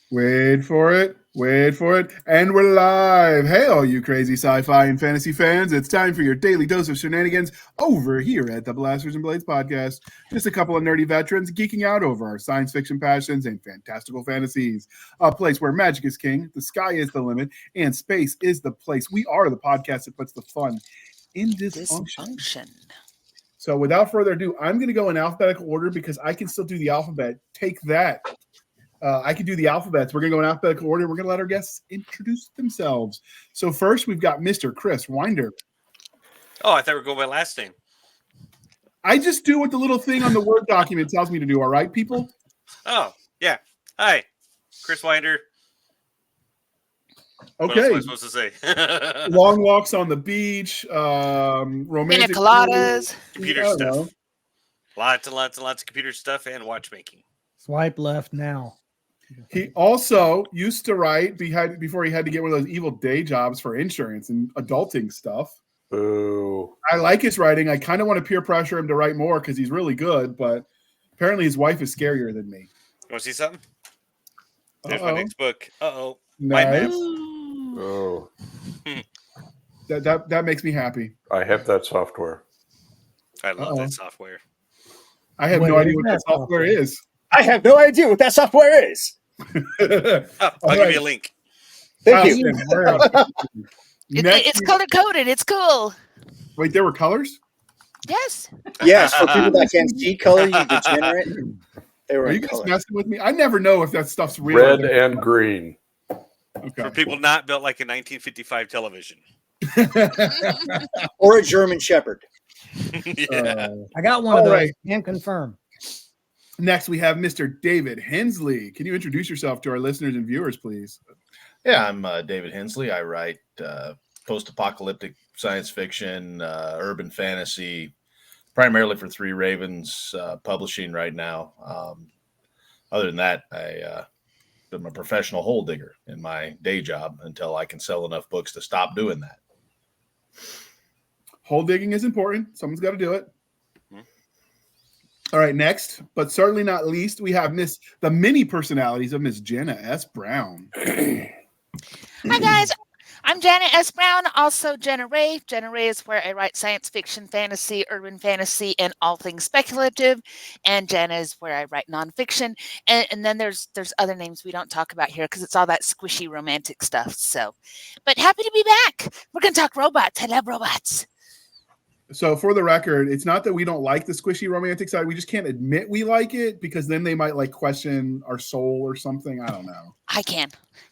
Wait for it. Wait for it. And we're live. Hey, all you crazy sci-fi and fantasy fans. It's time for your daily dose of shenanigans over here at the Blasters and Blades podcast. Just a couple of nerdy veterans geeking out over our science fiction passions and fantastical fantasies. A place where magic is king, the sky is the limit, and space is the place. We are the podcast that puts the fun in dysfunction. So without further ado, I'm going to go in alphabetical order because I can still do the alphabet. Take that. I can do the alphabets. We're going to go in alphabetical order. We're going to let our guests introduce themselves. So first, we've got Mr. Chris Winder. Oh, I thought we were going by last name. I just do what the little thing on the Word document tells me to do. All right, people? Oh, yeah. Hi, Chris Winder. Okay. What else am I supposed to say? Long walks on the beach, romantic coladas, computer stuff. Lots and lots and lots of computer stuff and watchmaking. Swipe left now. He also used to write before he had to get one of those evil day jobs for insurance and adulting stuff. Boo. I like his writing. I kind of want to peer pressure him to write more because he's really good, but apparently his wife is scarier than me. Want to see something? There's my next book. Uh-oh. Nice. Oh. That makes me happy. I have that software. I love that software. I have no idea what that software is. I have no idea what that software is. I'll give you a link. Thank you. It's color-coded. It's cool. Wait, there were colors? Yes. Yes, for people that can't see color, you degenerate. Are you guys messing with me? I never know if that stuff's real. Red and green. Okay. For people not built like a 1955 television. Or a German Shepherd. Yeah. I got one of those. Can't confirm. Next, we have Mr. David Handley. Can you introduce yourself to our listeners and viewers, please? Yeah, I'm David Handley. I write post-apocalyptic science fiction, urban fantasy, primarily for Three Ravens Publishing right now. Other than that, I'm a professional hole digger in my day job until I can sell enough books to stop doing that. Hole digging is important. Someone's got to do it. All right, next, but certainly not least, we have the mini personalities of Miss Jenna S. Brown. Hi, guys. I'm Janet S. Brown, also Jenna Ray. Jenna Ray is where I write science fiction, fantasy, urban fantasy, and all things speculative. And Jenna is where I write nonfiction. And then there's other names we don't talk about here because it's all that squishy romantic stuff. So, but happy to be back. We're going to talk robots. I love robots. So for the record, it's not that we don't like the squishy romantic side. We just can't admit we like it because then they might question our soul or something. I don't know. I can.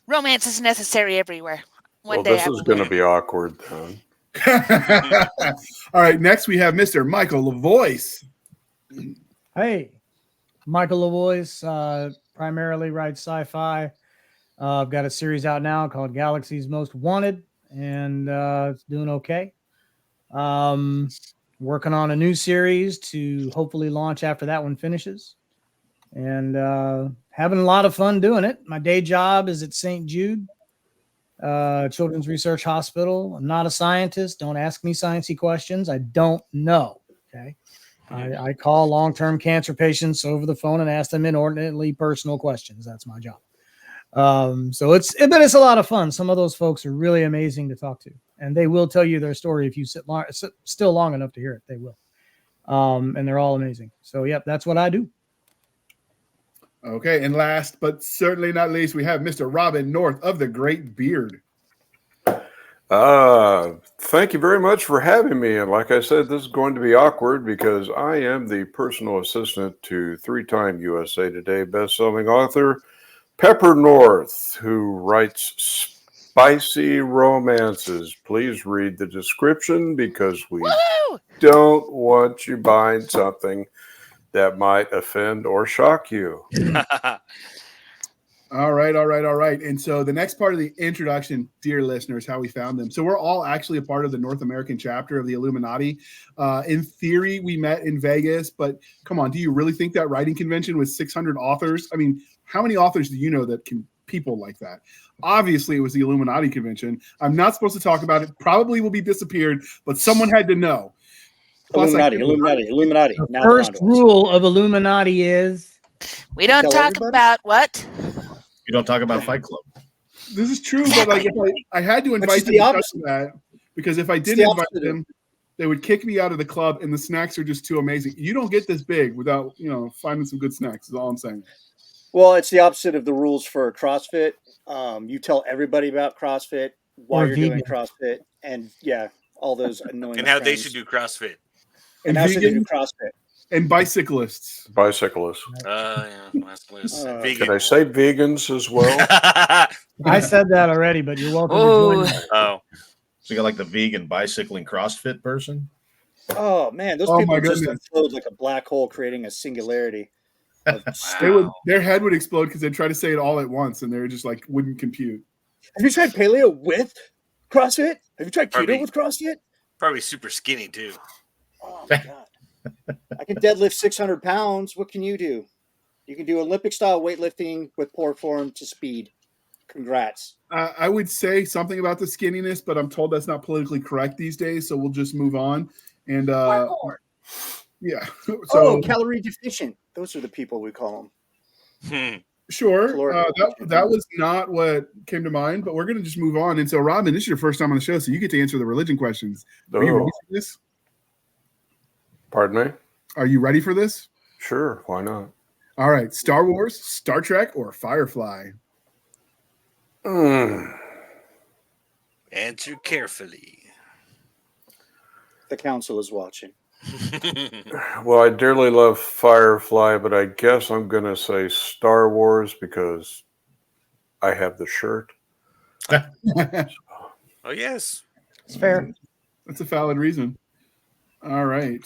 Romance is necessary everywhere. This is going to be awkward then. All right, next we have Mr. Michael LaVoice. Hey, Michael LaVoice, primarily writes sci-fi. I've got a series out now called Galaxy's Most Wanted, and it's doing okay. Working on a new series to hopefully launch after that one finishes, and having a lot of fun doing it. My day job is at St. Jude Children's Research Hospital. I'm not a scientist. Don't ask me sciencey questions. I don't know. Okay. I call long-term cancer patients over the phone and ask them inordinately personal questions. That's my job. So it's a lot of fun. Some of those folks are really amazing to talk to, and they will tell you their story if you sit still long enough to hear it. They will. And they're all amazing. So, yep, that's what I do. Okay, and last but certainly not least, we have Mr. Robin North of the Great Beard. Thank you very much for having me. And like I said, this is going to be awkward because I am the personal assistant to 3-time USA Today best-selling author Pepper North, who writes spicy romances. Please read the description because we don't want you buying something that might offend or shock you. All right. And so the next part of the introduction, dear listeners, how we found them. So we're all actually a part of the North American chapter of the Illuminati. In theory, we met in Vegas, but come on, do you really think that writing convention with 600 authors? I mean, how many authors do you know that can people like that? Obviously, it was the Illuminati convention. I'm not supposed to talk about it. Probably will be disappeared, but someone had to know. Plus, Illuminati. The first rule of Illuminati is we don't talk about what? You don't talk about Fight Club. This is true, but like if I had to invite them because of that, because if I didn't invite them, they would kick me out of the club, and the snacks are just too amazing. You don't get this big without finding some good snacks. Is all I'm saying. Well, it's the opposite of the rules for CrossFit. You tell everybody about CrossFit while you're doing CrossFit, and all those annoying and how they should do CrossFit. And how should they do CrossFit. And bicyclists. Bicyclists. Bicyclists. Can I say vegans as well? I said that already, but you're welcome to join. Oh. So you got like the vegan bicycling CrossFit person? Oh, man. Those people just explode like a black hole, creating a singularity. Their head would explode because they'd try to say it all at once, and they were just like, wouldn't compute. Have you tried paleo with CrossFit? Have you tried keto with CrossFit? Probably super skinny, too. Oh, my God. I can deadlift 600 pounds. What can you do? You can do Olympic-style weightlifting with poor form to speed. Congrats. I would say something about the skinniness, but I'm told that's not politically correct these days, so we'll just move on. And yeah. So, calorie deficient. Those are the people we call them. Sure. That was not what came to mind, but we're going to just move on. And so, Robin, this is your first time on the show, so you get to answer the religion questions. Are you ready for this? Pardon me? Are you ready for this? Sure. Why not? All right. Star Wars, Star Trek, or Firefly? Answer carefully. The council is watching. Well, I dearly love Firefly, but I guess I'm going to say Star Wars because I have the shirt. Oh, yes. It's fair. That's a valid reason. All right.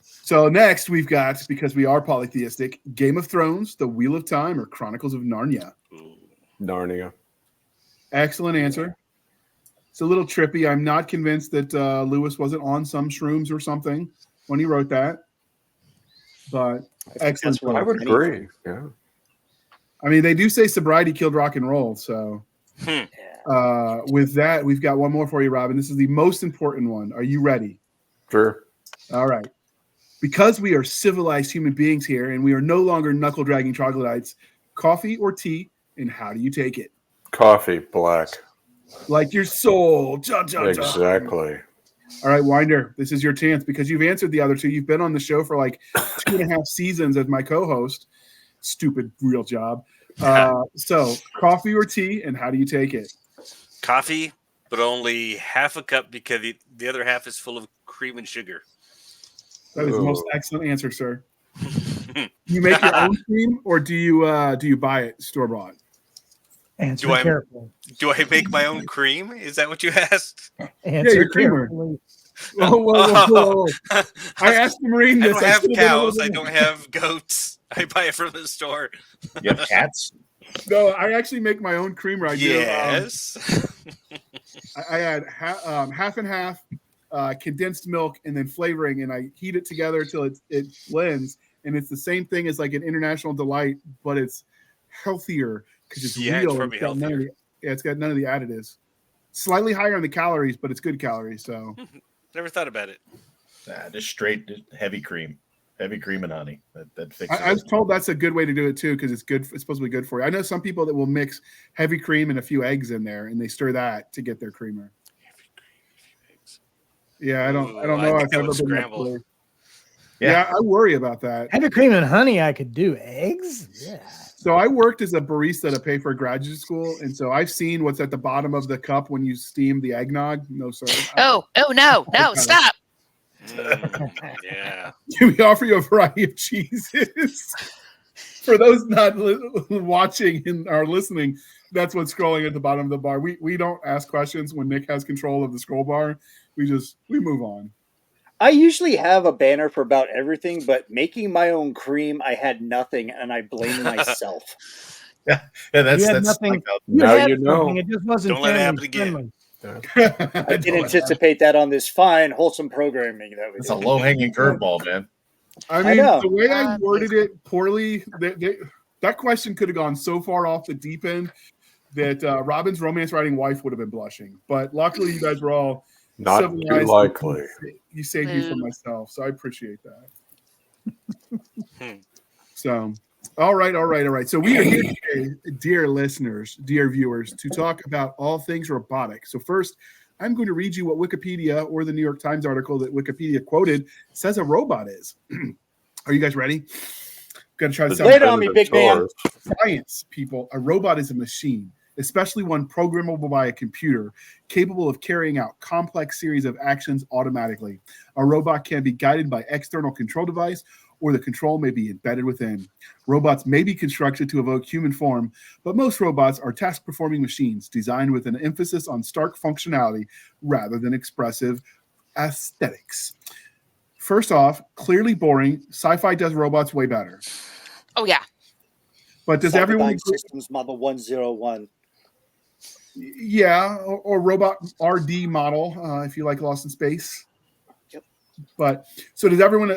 So next we've got, because we are polytheistic, Game of Thrones, The Wheel of Time, or Chronicles of Narnia? Narnia. Excellent answer. It's a little trippy. I'm not convinced that Lewis wasn't on some shrooms or something when he wrote that. But excellent. I would agree. Yeah. I mean, they do say sobriety killed rock and roll. So with that, we've got one more for you, Robin. This is the most important one. Are you ready? Sure. All right. Because we are civilized human beings here and we are no longer knuckle-dragging troglodytes, coffee or tea, and how do you take it? Coffee, black. Like your soul. Exactly. All right, Winder, this is your chance because you've answered the other two. You've been on the show for like 2.5 seasons as my co-host. Stupid real job. So coffee or tea, and how do you take it? Coffee, but only half a cup because the other half is full of cream and sugar. That is the most excellent answer, sir. You make your own cream, or do you buy it store-bought? Answer carefully. Do I make my own cream? Is that what you asked? Answer carefully. Whoa. I asked the Marine this. I don't have cows. I don't have goats. I buy it from the store. You have cats? No, I actually make my own creamer. Yes. I add half and half condensed milk and then flavoring, and I heat it together until it blends. And it's the same thing as like an International Delight, but it's healthier because it's real. It's probably healthier. It's got none of the additives. Slightly higher on the calories, but it's good calories. So never thought about it. Just straight heavy cream and honey. That fixes I was told that's a good way to do it too because it's good. It's supposed to be good for you. I know some people that will mix heavy cream and a few eggs in there, and they stir that to get their creamer. Yeah, I don't know if I've ever been scrambled. Yeah, I worry about that. Heavy cream and honey, I could do. Eggs? Yeah. So I worked as a barista to pay for graduate school, and so I've seen what's at the bottom of the cup when you steam the eggnog. No, sir. Oh, no, stop. Yeah. Can we offer you a variety of cheeses? For those not watching and are listening, that's what's scrolling at the bottom of the bar. We don't ask questions when Nick has control of the scroll bar. We move on. I usually have a banner for about everything, but making my own cream, I had nothing, and I blame myself. That's nothing. Now you know. It just wasn't. Don't let it happen again. I didn't anticipate that on this fine, wholesome programming that we It's did. a low-hanging curveball, man. I mean, the way I worded it poorly, that question could have gone so far off the deep end that Robin's romance writing wife would have been blushing. But luckily, you guys were all not too likely. You saved me from myself, so I appreciate that. So, All right. So we are here today, dear listeners, dear viewers, to talk about all things robotic. So first, I'm going to read you what Wikipedia or the New York Times article that Wikipedia quoted says a robot is. Are you guys ready? Got to try to sound Lay it on me, big man. science, people. A robot is a machine, especially one programmable by a computer, capable of carrying out complex series of actions automatically. A robot can be guided by external control device, or the control may be embedded within. Robots may be constructed to evoke human form, but most robots are task-performing machines designed with an emphasis on stark functionality rather than expressive aesthetics. First off, clearly boring. Sci-fi does robots way better. Oh yeah. But does everyone Cyberdyne Systems Model 101. Yeah, or robot RD model, if you like Lost in Space. Yep. But so does everyone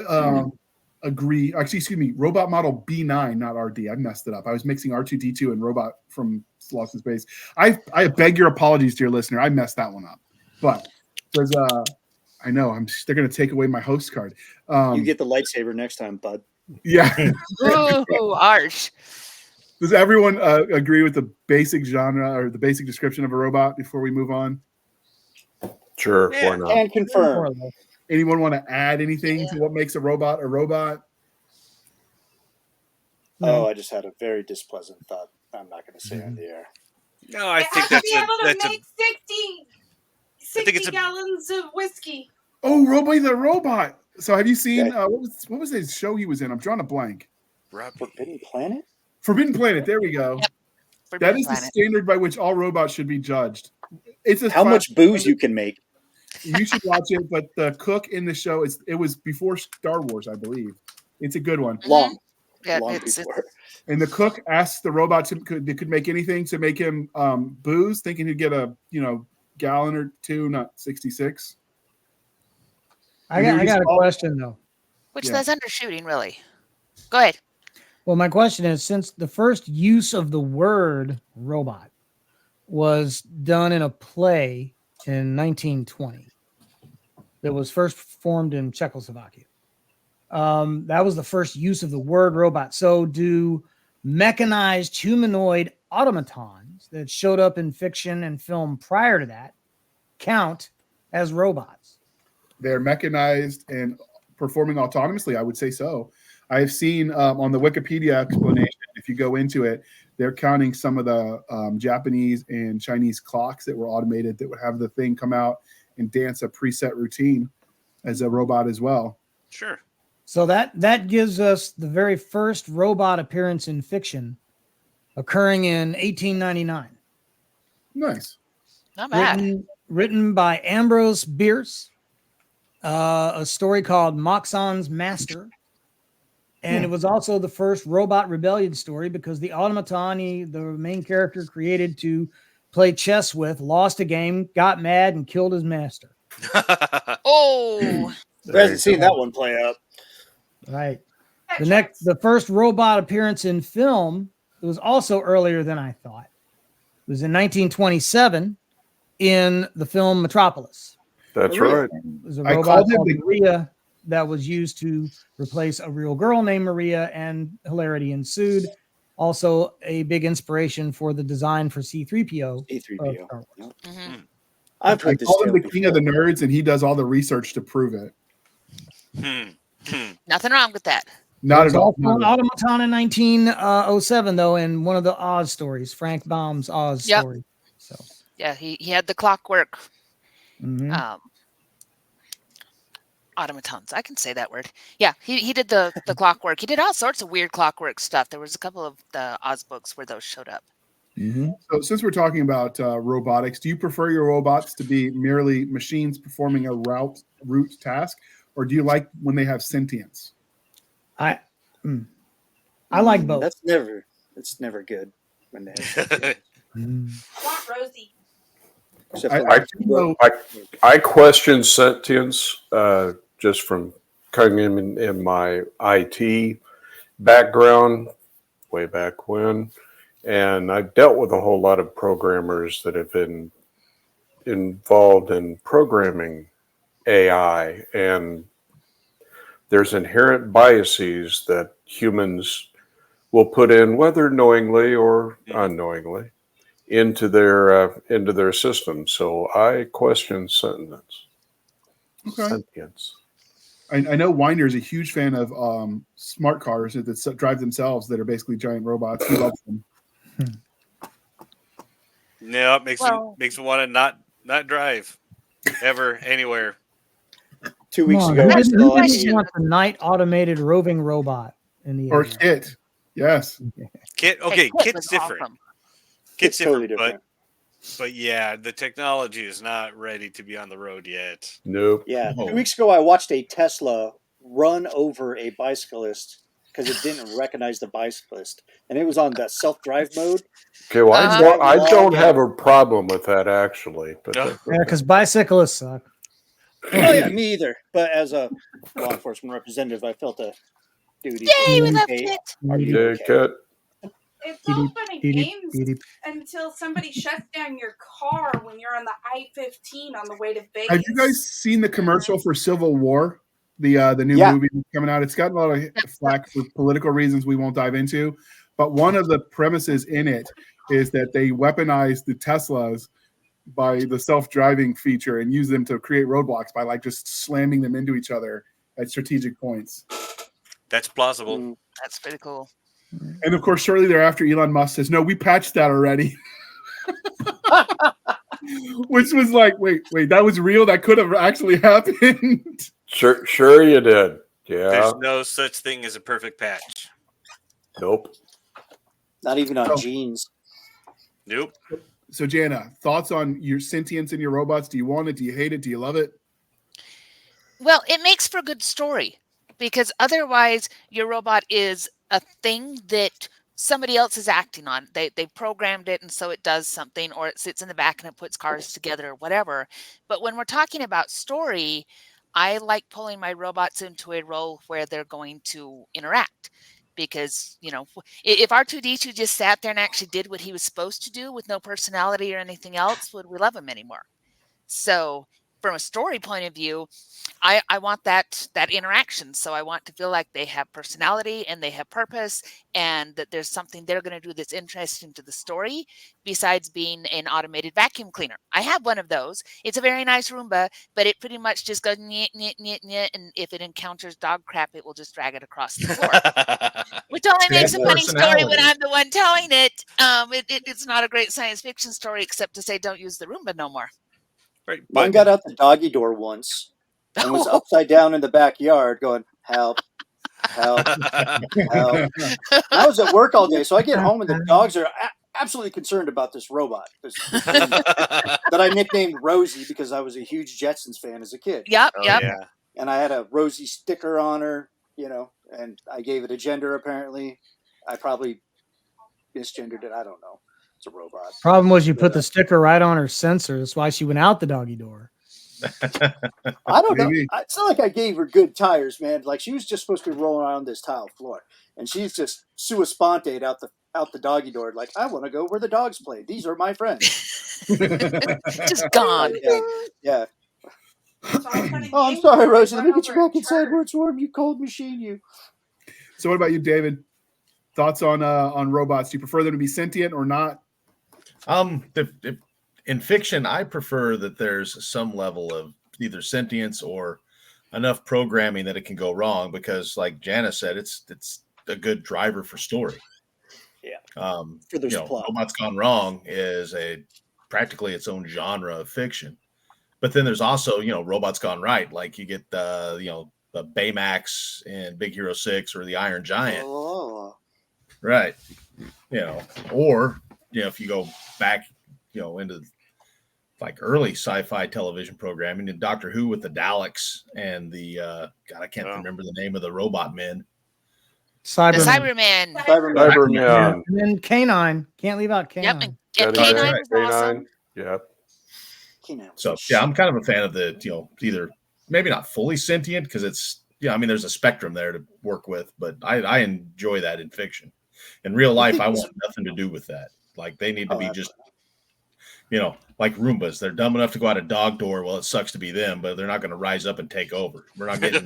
agree? Actually, excuse me, robot model B9, not RD. I messed it up. I was mixing R2D2 and robot from Lost in Space. I beg your apologies, dear listener. I messed that one up. But there's I know they're going to take away my host card. You get the lightsaber next time, bud. Yeah. Ooh, harsh. Does everyone agree with the basic genre or the basic description of a robot before we move on? Sure, Yeah. why not? And confirm. Anyone want to add anything to what makes a robot a robot? Oh, I just had a very displeasant thought. I'm not going to say on the air. No, I It think has to be able to that's make 60 gallons of whiskey. Oh, Roby the Robot. So have you seen what was his show he was in? I'm drawing a blank. Forbidden Planet? Forbidden Planet. There we go. Yep. That is the standard by which all robots should be judged. It's a How much booze you can make. You should watch it, but the cook in the show it was before Star Wars, I believe. It's a good one. Long. Yeah, Long it's before. And the cook asked the robot could make anything to make him booze, thinking he'd get a gallon or two, not 66. I got a question though. which that's undershooting, really. Go ahead. Well, my question is, since the first use of the word robot was done in a play in 1920 that was first performed in Czechoslovakia, that was the first use of the word robot. So do mechanized humanoid automatons that showed up in fiction and film prior to that count as robots? They're mechanized and performing autonomously. I would say so. I've seen on the Wikipedia explanation, if you go into it, they're counting some of the Japanese and Chinese clocks that were automated that would have the thing come out and dance a preset routine as a robot as well. Sure. So that gives us the very first robot appearance in fiction occurring in 1899. Nice. Not bad. Written by Ambrose Bierce, a story called Moxon's Master. And it was also the first robot rebellion story because the automaton the main character created to play chess with lost a game, got mad, and killed his master. Oh, Who hasn't seen that one play out? Right. The first robot appearance in film, it was also earlier than I thought. It was in 1927 in the film Metropolis. That's right. It was a robot called Maria that was used to replace a real girl named Maria, and hilarity ensued. Also, a big inspiration for the design for C-3PO. C-3PO. mm-hmm. I've I heard this call him tale the king of the nerds, and he does all the research to prove it. Nothing wrong with that. Not at all. Also an automaton in 1907, though, in one of the Oz stories, Frank Baum's Oz story. So, yeah, he had the clockwork mhm. automatons. I can say that word. Yeah, he did the clockwork. He did all sorts of weird clockwork stuff. There was a couple of the Oz books where those showed up. So since we're talking about robotics, do you prefer your robots to be merely machines performing a route task, or do you like when they have sentience? I like both. It's never good when they have I want Rosie. I question sentience just from coming in my IT background way back when. And I've dealt with a whole lot of programmers that have been involved in programming AI. And there's inherent biases that humans will put in, whether knowingly or unknowingly, into their system. So I question sentience. Okay. Sentience. I know Winder is a huge fan of smart cars that drive themselves that are basically giant robots. He loves them. No, it makes me want to not drive ever anywhere. 2 Come weeks on, ago, who I didn't, saw who didn't Question. want the night automated roving robot in the Or air? Kit. Yes. Kit, okay, Hey, Kit Kit's was different. awesome. Kit's totally different, different. but yeah, the technology is not ready to be on the road yet. Nope. Yeah, Oh. 2 weeks ago, I watched a Tesla run over a bicyclist because it didn't recognize the bicyclist, and it was on the self-drive mode. Okay, well, Uh-huh. I don't have a problem with that actually, but No. that's Yeah, okay. because bicyclists suck. Oh yeah, me either. But as a law enforcement representative, I felt a duty. Yay, we love Hey, Kit. are you Yeah, okay? Kit. It's all fun and games until somebody shuts down your car when you're on the I-15 on the way to Vegas. Have you guys seen the commercial for Civil War? The new Yeah. movie coming out. It's gotten a lot of flack for political reasons we won't dive into. But one of the premises in it is that they weaponize the Teslas by the self-driving feature and use them to create roadblocks by like just slamming them into each other at strategic points. That's plausible. Mm. That's pretty cool. And of course, shortly thereafter, Elon Musk says, "No, we patched that already." Which was like, wait, that was real? That could have actually happened. Sure you did. Yeah. There's no such thing as a perfect patch. Nope. Not even on Oh. jeans. Nope. So, Jana, thoughts on your sentience in your robots? Do you want it? Do you hate it? Do you love it? Well, it makes for a good story because otherwise your robot is a thing that somebody else is acting on. They programmed it and so it does something, or it sits in the back and it puts cars together or whatever. But when we're talking about story, I like pulling my robots into a role where they're going to interact. Because, you know, if R2D2 just sat there and actually did what he was supposed to do with no personality or anything else, would we love him anymore? So from a story point of view, I want that interaction. So I want to feel like they have personality and they have purpose and that there's something they're going to do that's interesting to the story besides being an automated vacuum cleaner. I have one of those. It's a very nice Roomba, but it pretty much just goes nyeh, nyeh, nyeh, nyeh, and if it encounters dog crap, it will just drag it across the floor. Which only makes a funny story when I'm the one telling it. It's not a great science fiction story except to say don't use the Roomba no more. Right. Mine got out the doggy door once and was upside down in the backyard going, help, help, help. And I was at work all day, so I get home and the dogs are absolutely concerned about this robot that I nicknamed Rosie because I was a huge Jetsons fan as a kid. Yep. Yeah. And I had a Rosie sticker on her, you know, and I gave it a gender apparently. I probably misgendered it. I don't know. It's a robot. Problem was you put the sticker right on her sensor. That's why she went out the doggy door. I don't know. Maybe. It's not like I gave her good tires, man. Like she was just supposed to be rolling around this tile floor, and she's just sua sponte out the doggy door. Like I want to go where the dogs play. These are my friends. Just gone. Yeah. It's all fun and Oh, I'm games sorry, until Rosie. they Let me run get you over a back inside turd. where it's warm. You cold machine, you. So, what about you, David? Thoughts on robots? Do you prefer them to be sentient or not? In fiction, I prefer that there's some level of either sentience or enough programming that it can go wrong because, like Janice said, it's a good driver for story. Yeah. For this plot. Robots Gone Wrong is practically its own genre of fiction. But then there's also, Robots Gone Right. Like you get the Baymax in Big Hero 6 or the Iron Giant. Oh. Right. Or, if you go back, into like early sci-fi television programming and Doctor Who with the Daleks and the, God, I can't remember the name of the robot men. The Cyberman. Cyberman. And then Canine. Can't leave out Canine. Yep. And Canine was awesome. Yep. So yeah, I'm kind of a fan of the, either maybe not fully sentient because it's, there's a spectrum there to work with, but I enjoy that in fiction. In real life, I want nothing to do with that. Like they need to be just, like Roombas. They're dumb enough to go out a dog door. Well, it sucks to be them, but they're not going to rise up and take over. We're not getting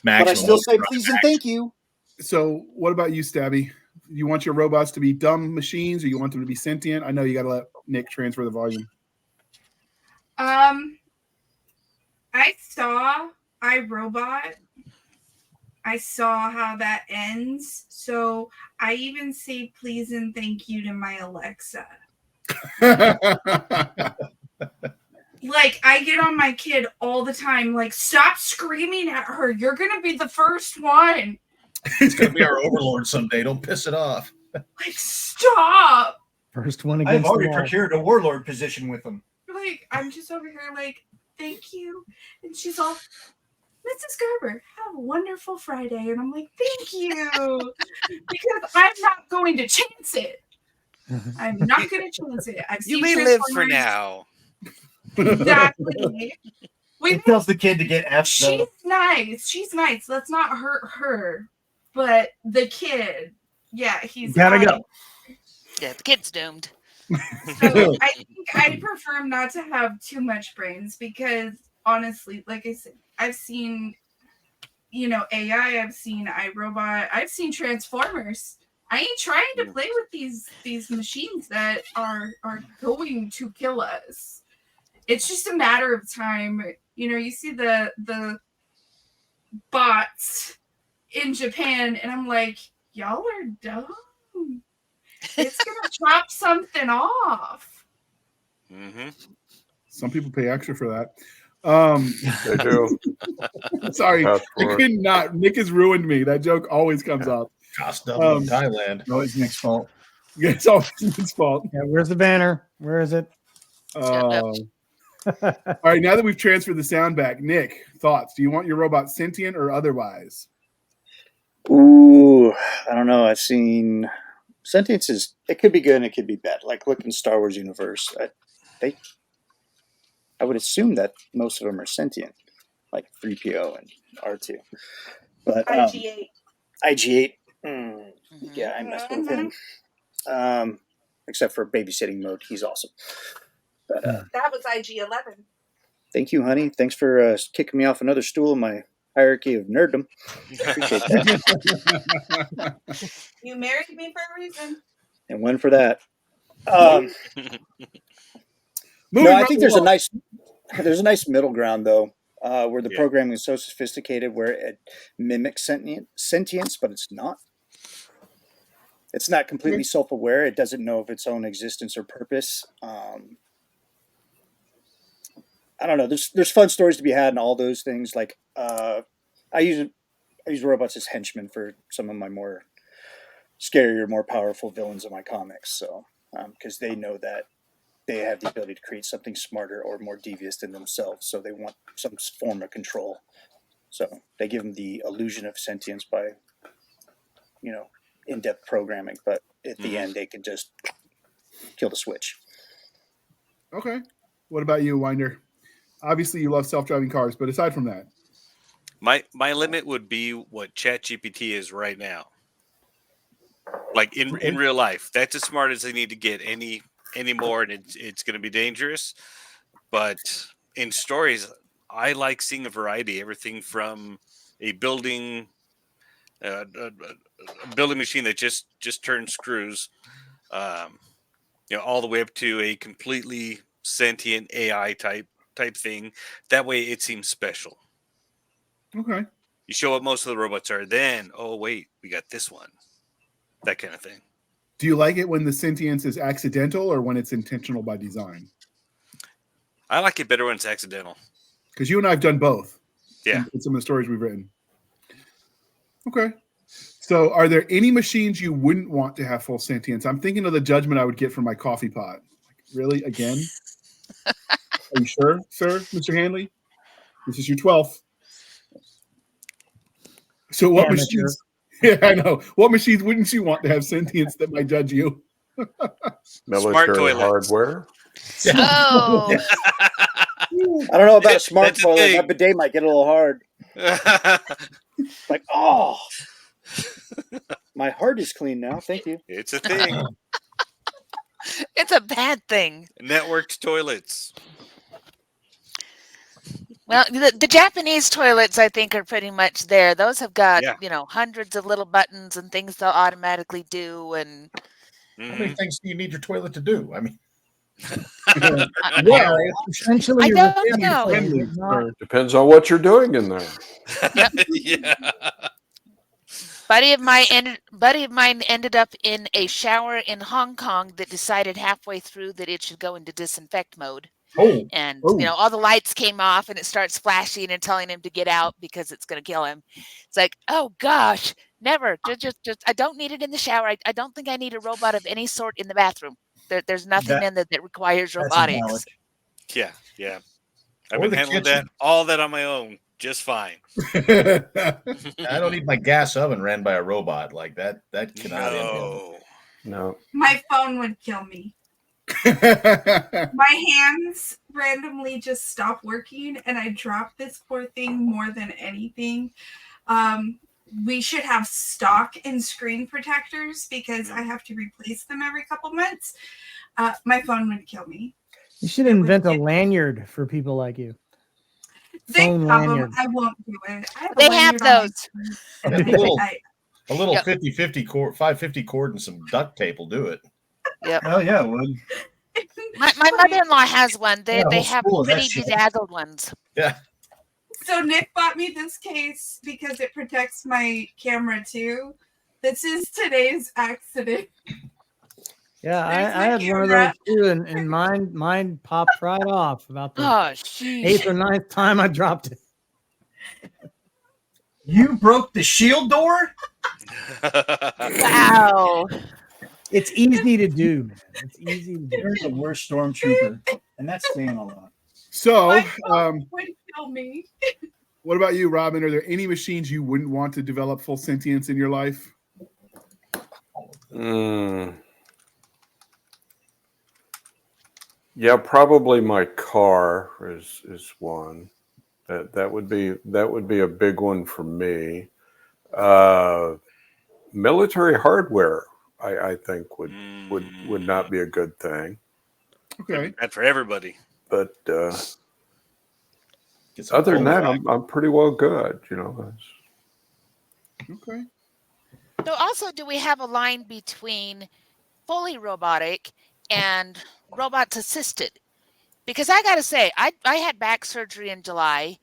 maximum. But I still say please and thank you. So, what about you, Stabby? you want your robots to be dumb machines, or you want them to be sentient? I know you got to let Nick transfer the volume. I saw iRobot. I saw how that ends. So I even say please and thank you to my Alexa. Like, I get on my kid all the time, like, stop screaming at her. You're going to be the first one. It's going to be our overlord someday. Don't piss it off. Like, stop. First one I've against already the wall. procured a warlord position with them. Like, I'm just over here like, thank you. And she's all, Mrs. Garber, have a wonderful Friday. And I'm like, thank you. Because I'm not going to chance it. I'm not going to chance it. I've You seen may live for Transformers. now. Exactly. It tells the kid to get F. She's nice. She's nice. Let's not hurt her. But the kid, yeah, he's Gotta go. Yeah, the kid's doomed. So I think I prefer not to have too much brains because honestly, like I said, I've seen, AI, I've seen iRobot, I've seen Transformers. I ain't trying to play with these machines that are going to kill us. It's just a matter of time. You see the bots in Japan, and I'm like, y'all are dumb. It's gonna chop something off. Mm-hmm. Some people pay extra for that. They do. Sorry, I Passport. could not. Nick has ruined me. That joke always comes up. Cost double in Thailand. No, it's Nick's fault. Yeah, it's always Nick's fault. Yeah, where's the banner? Where is it? All right, now that we've transferred the sound back, Nick, thoughts? Do you want your robot sentient or otherwise? Ooh, I don't know. I've seen sentience it could be good and it could be bad. Like look in Star Wars universe, I would assume that most of them are sentient, like 3PO and R2. But IG8. IG8, Mm-hmm. yeah, I messed with him. Except for babysitting mode, he's awesome. But That was IG11. thank you, honey. Thanks for kicking me off another stool in my hierarchy of nerddom. Appreciate that. You married me for a reason. And one for that. Moving No, I right think along. there's a nice middle ground though, where the Yeah. programming is so sophisticated where it mimics sentience, but it's not. It's not completely self-aware. It doesn't know of its own existence or purpose. I don't know. There's fun stories to be had in all those things. Like I use robots as henchmen for some of my more scarier, more powerful villains in my comics. So because they know that they have the ability to create something smarter or more devious than themselves. So they want some form of control. So they give them the illusion of sentience by, in-depth programming. But at the end, they can just kill the switch. Okay. What about you, Winder? Obviously, you love self-driving cars, but aside from that, My limit would be what ChatGPT is right now. Like in real life, that's as smart as they need to get anymore, and it's going to be dangerous. But in stories, I like seeing a variety, everything from a building a building machine that just turns screws, all the way up to a completely sentient AI type thing. That way, it seems special. okay. You show what most of the robots are, then oh wait, we got this one, that kind of thing. Do you like it when the sentience is accidental or when it's intentional by design? I like it better when it's accidental. Because you and I have done both. Yeah. In some of the stories we've written. Okay. So are there any machines you wouldn't want to have full sentience? I'm thinking of the judgment I would get from my coffee pot. Like, really? Again? Are you sure, sir, Mr. Handley? This is your 12th. So what Amateur. machines? Yeah, I know. What machines wouldn't you want to have sentience that might judge you? Military toilets. hardware. Oh, I don't know about a smart That's the toilet. thing. That bidet might get a little hard. Like, oh, my heart is clean now. Thank you. It's a thing. it's a bad thing. Networked toilets. Well, the Japanese toilets, I think, are pretty much there. Those have got, Yeah. hundreds of little buttons and things they'll automatically do. And How many things do you need your toilet to do? I mean, Well, essentially, I you're don't within know. the Handley, but not- sir. Depends on what you're doing in there. Yeah. buddy of mine ended up in a shower in Hong Kong that decided halfway through that it should go into disinfect mode. oh, And Oh. all the lights came off and it starts flashing and telling him to get out because it's going to kill him. It's like, oh gosh, never. Just I don't need it in the shower. I don't think I need a robot of any sort in the bathroom. There's nothing in there that requires That's robotics. acknowledged. Yeah. I've Or been the handling kitchen. all that on my own just fine. I don't need my gas oven ran by a robot like that. That cannot end well. No. No. My phone would kill me. My hands randomly just stop working, and I drop this poor thing more than anything. We should have stock in screen protectors because I have to replace them every couple months. My phone would kill me. You should invent a lanyard for people like you. They Phone have them. lanyard. I won't do it. I have a They have lanyard on my those. phone. A little Yep. 50-50 cord, 550 cord, and some duct tape will do it. Oh yeah, it would. My mother-in-law has one. They Yeah, a whole have spool of that pretty shit. bedazzled ones. Yeah. So Nick bought me this case because it protects my camera too. This is today's accident. Yeah, There's I my had one of camera. those too, and mine popped right off about the Oh, sheesh. 8th or 9th time I dropped it. You broke the shield door? Wow. It's easy to do, man. It's easy to do. You're the worst stormtrooper, and that's saying a lot. So, My phone would kill me. what about you, Robin? Are there any machines you wouldn't want to develop full sentience in your life? Yeah, probably my car is one. That would be a big one for me. Military hardware, I think would not be a good thing. Okay. Bad for everybody. But Get some other than that, phone I'm pretty well good. You know. Okay. So also, do we have a line between fully robotic and robots assisted? Because I got to say, I had back surgery in July,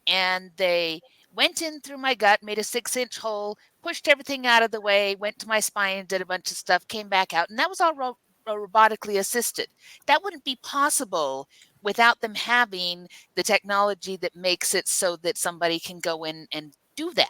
and they went in through my gut, made a 6-inch hole, pushed everything out of the way, went to my spine, did a bunch of stuff, came back out, and that was all robotically assisted. That wouldn't be possible without them having the technology that makes it so that somebody can go in and do that.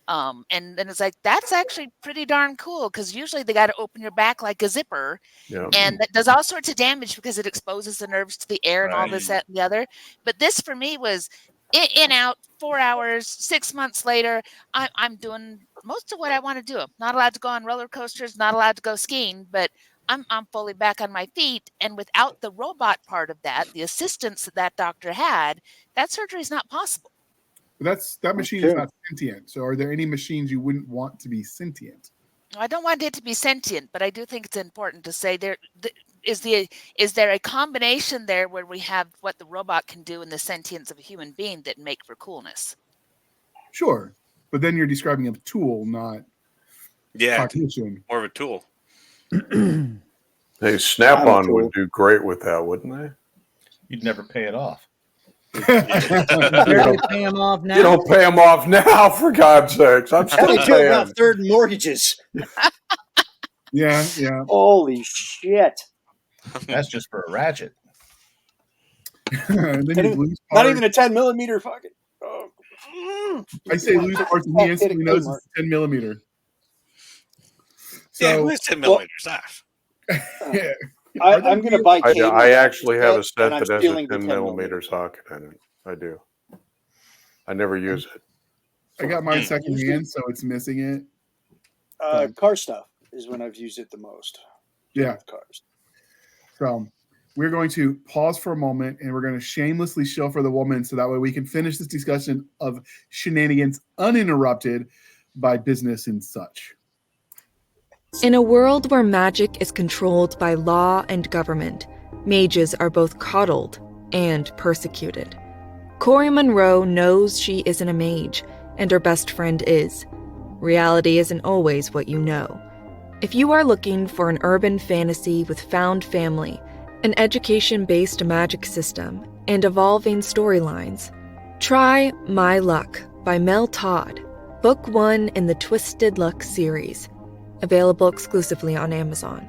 And then it's like, that's actually pretty darn cool, because usually they got to open your back like a zipper, Yeah. and that does all sorts of damage because it exposes the nerves to the air and all this, that, and the other. But this for me was in, out, 4 hours, 6 months later, I'm doing most of what I want to do. I'm not allowed to go on roller coasters, not allowed to go skiing, but I'm fully back on my feet. And without the robot part of that, the assistance that doctor had, that surgery is not possible. But that machine is not sentient. So are there any machines you wouldn't want to be sentient? I don't want it to be sentient, but I do think it's important to say is there a combination there where we have what the robot can do and the sentience of a human being that make for coolness? Sure. But then you're describing a tool, not cognition. More of a tool. Hey, Snap-on would do great with that, wouldn't they? You'd never pay it off. Barely pay them off now. You don't pay them off now, for God's sakes. I'm still Only two paying. about third mortgages. Yeah. Holy shit. That's just for a ratchet. And then you lose Not parts. even a 10 millimeter fucking. I say lose parts, and he instantly knows it's 10 millimeter. So, it's 10 millimeters off. yeah. I'm going to buy cable. I actually have a and set I'm that has a stealing 10 the millimeter socket in it. I do. I never use it. I got mine secondhand, so it's missing it. Car stuff is when I've used it the most. Yeah. Cars. So we're going to pause for a moment, and we're going to shamelessly show for the woman so that way we can finish this discussion of shenanigans uninterrupted by business and such. In a world where magic is controlled by law and government, mages are both coddled and persecuted. Corey Monroe knows she isn't a mage, and her best friend is. Reality isn't always what you know. If you are looking for an urban fantasy with found family, an education-based magic system, and evolving storylines, try My Luck by Mel Todd, Book 1 in the Twisted Luck series. Available exclusively on Amazon.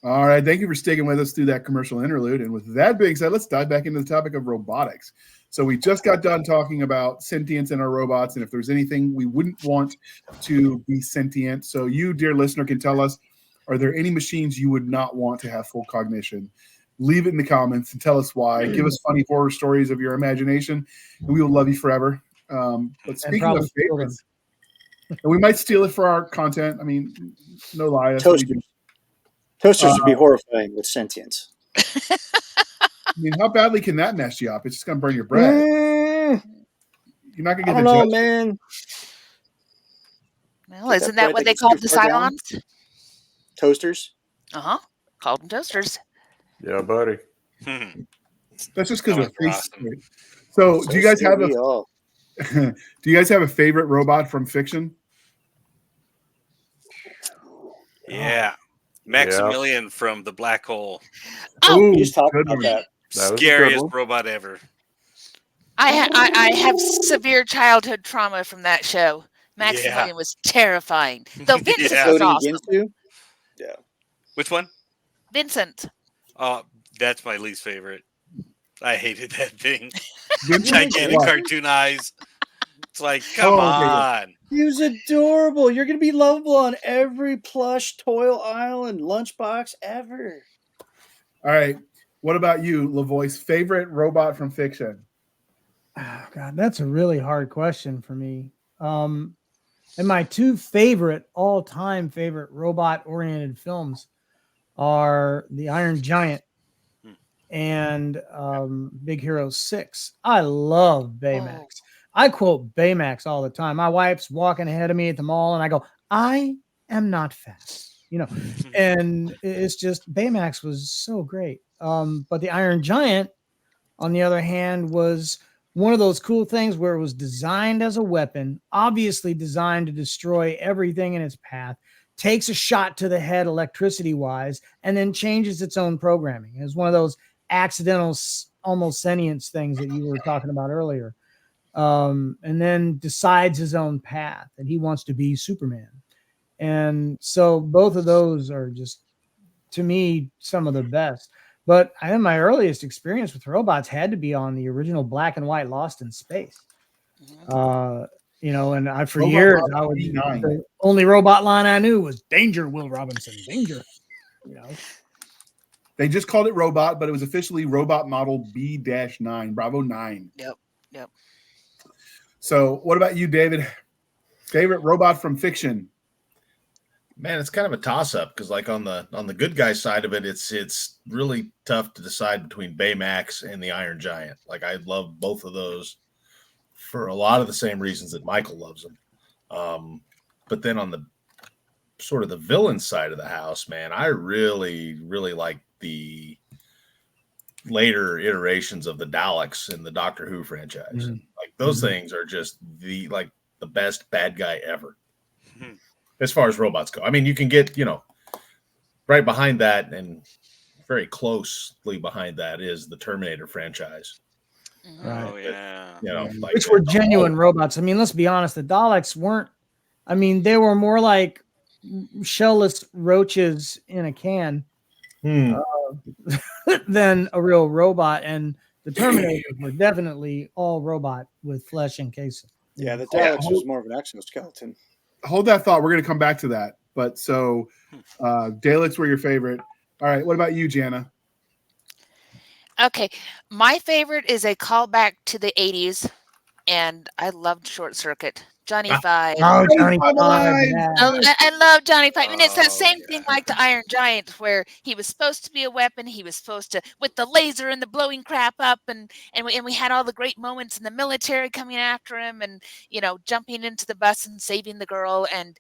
All right. Thank you for sticking with us through that commercial interlude. And with that being said, let's dive back into the topic of robotics. So we just got done talking about sentience in our robots and if there's anything we wouldn't want to be sentient. So you, dear listener, can tell us, are there any machines you would not want to have full cognition? Leave it in the comments and tell us why. Give us funny horror stories of your imagination, and we will love you forever. But speaking of favorites, and we might steal it for our content. I mean, no lie. That's what we do. Toasters would be horrifying with sentience. I mean, how badly can that mess you up? It's just going to burn your bread. You're not going to get the judge. Man. Well, isn't that what they called the Cylons? Toasters? Uh-huh. Called them toasters. Yeah, buddy. That's just because of face. Awesome. So do you guys have do you guys have a favorite robot from fiction? Yeah. Maximilian from the Black Hole. Oh, just talked about that. Scariest robot ever. I have severe childhood trauma from that show. Maximilian was terrifying. Though Vincent was awesome. Yeah. Which one? Vincent. Oh, that's my least favorite. I hated that thing. Gigantic cartoon eyes. It's like, come on. He was adorable. You're going to be lovable on every plush toil aisle and lunchbox ever. All right. What about you, LaVoice? Favorite robot from fiction? Oh, God, that's a really hard question for me. And my two all-time favorite robot-oriented films are The Iron Giant and Big Hero 6. I love Baymax. I quote Baymax all the time. My wife's walking ahead of me at the mall, and I go, I am not fast, and it's just Baymax was so great. But the Iron Giant, on the other hand, was one of those cool things where it was designed as a weapon, obviously designed to destroy everything in its path, takes a shot to the head electricity-wise, and then changes its own programming. It was one of those accidental, almost sentience things that you were talking about earlier. And then decides his own path, and he wants to be Superman. And so both of those are just, to me, some of the best. But I think my earliest experience with robots had to be on the original black and white Lost in Space. And for years, the only robot line I knew was "Danger, Will Robinson, danger." They just called it robot, but it was officially robot model B-9, Bravo 9. Yep. So what about you, David? Favorite robot from fiction? Man, it's kind of a toss-up because, like, on the good guy side of it, it's really tough to decide between Baymax and the Iron Giant. Like, I love both of those for a lot of the same reasons that Michael loves them. But then on the sort of the villain side of the house, man, I really, really like the later iterations of the Daleks in the Doctor Who franchise. Mm-hmm. Like, those things are just the best bad guy ever. As far as robots go. I mean, you can get, right behind that and very closely behind that is the Terminator franchise. Right. Oh, yeah. Which were genuine robots. I mean, let's be honest, the Daleks weren't, they were more like shellless roaches in a can than a real robot. And the Terminators were definitely all robot with flesh and casing. Yeah, the Daleks was more of an exoskeleton. Hold that thought. We're going to come back to that. But so Daleks were your favorite. All right. What about you, Jana? Okay. My favorite is a callback to the 80s, and I loved Short Circuit. Johnny Five. Oh, Johnny Five Five. Alive. Yeah. I love Johnny Five. I mean, it's that Oh, same thing yeah. like the Iron Giant, where he was supposed to be a weapon. He was supposed to, with the laser and the blowing crap up, and we had all the great moments in the military coming after him, and jumping into the bus and saving the girl, and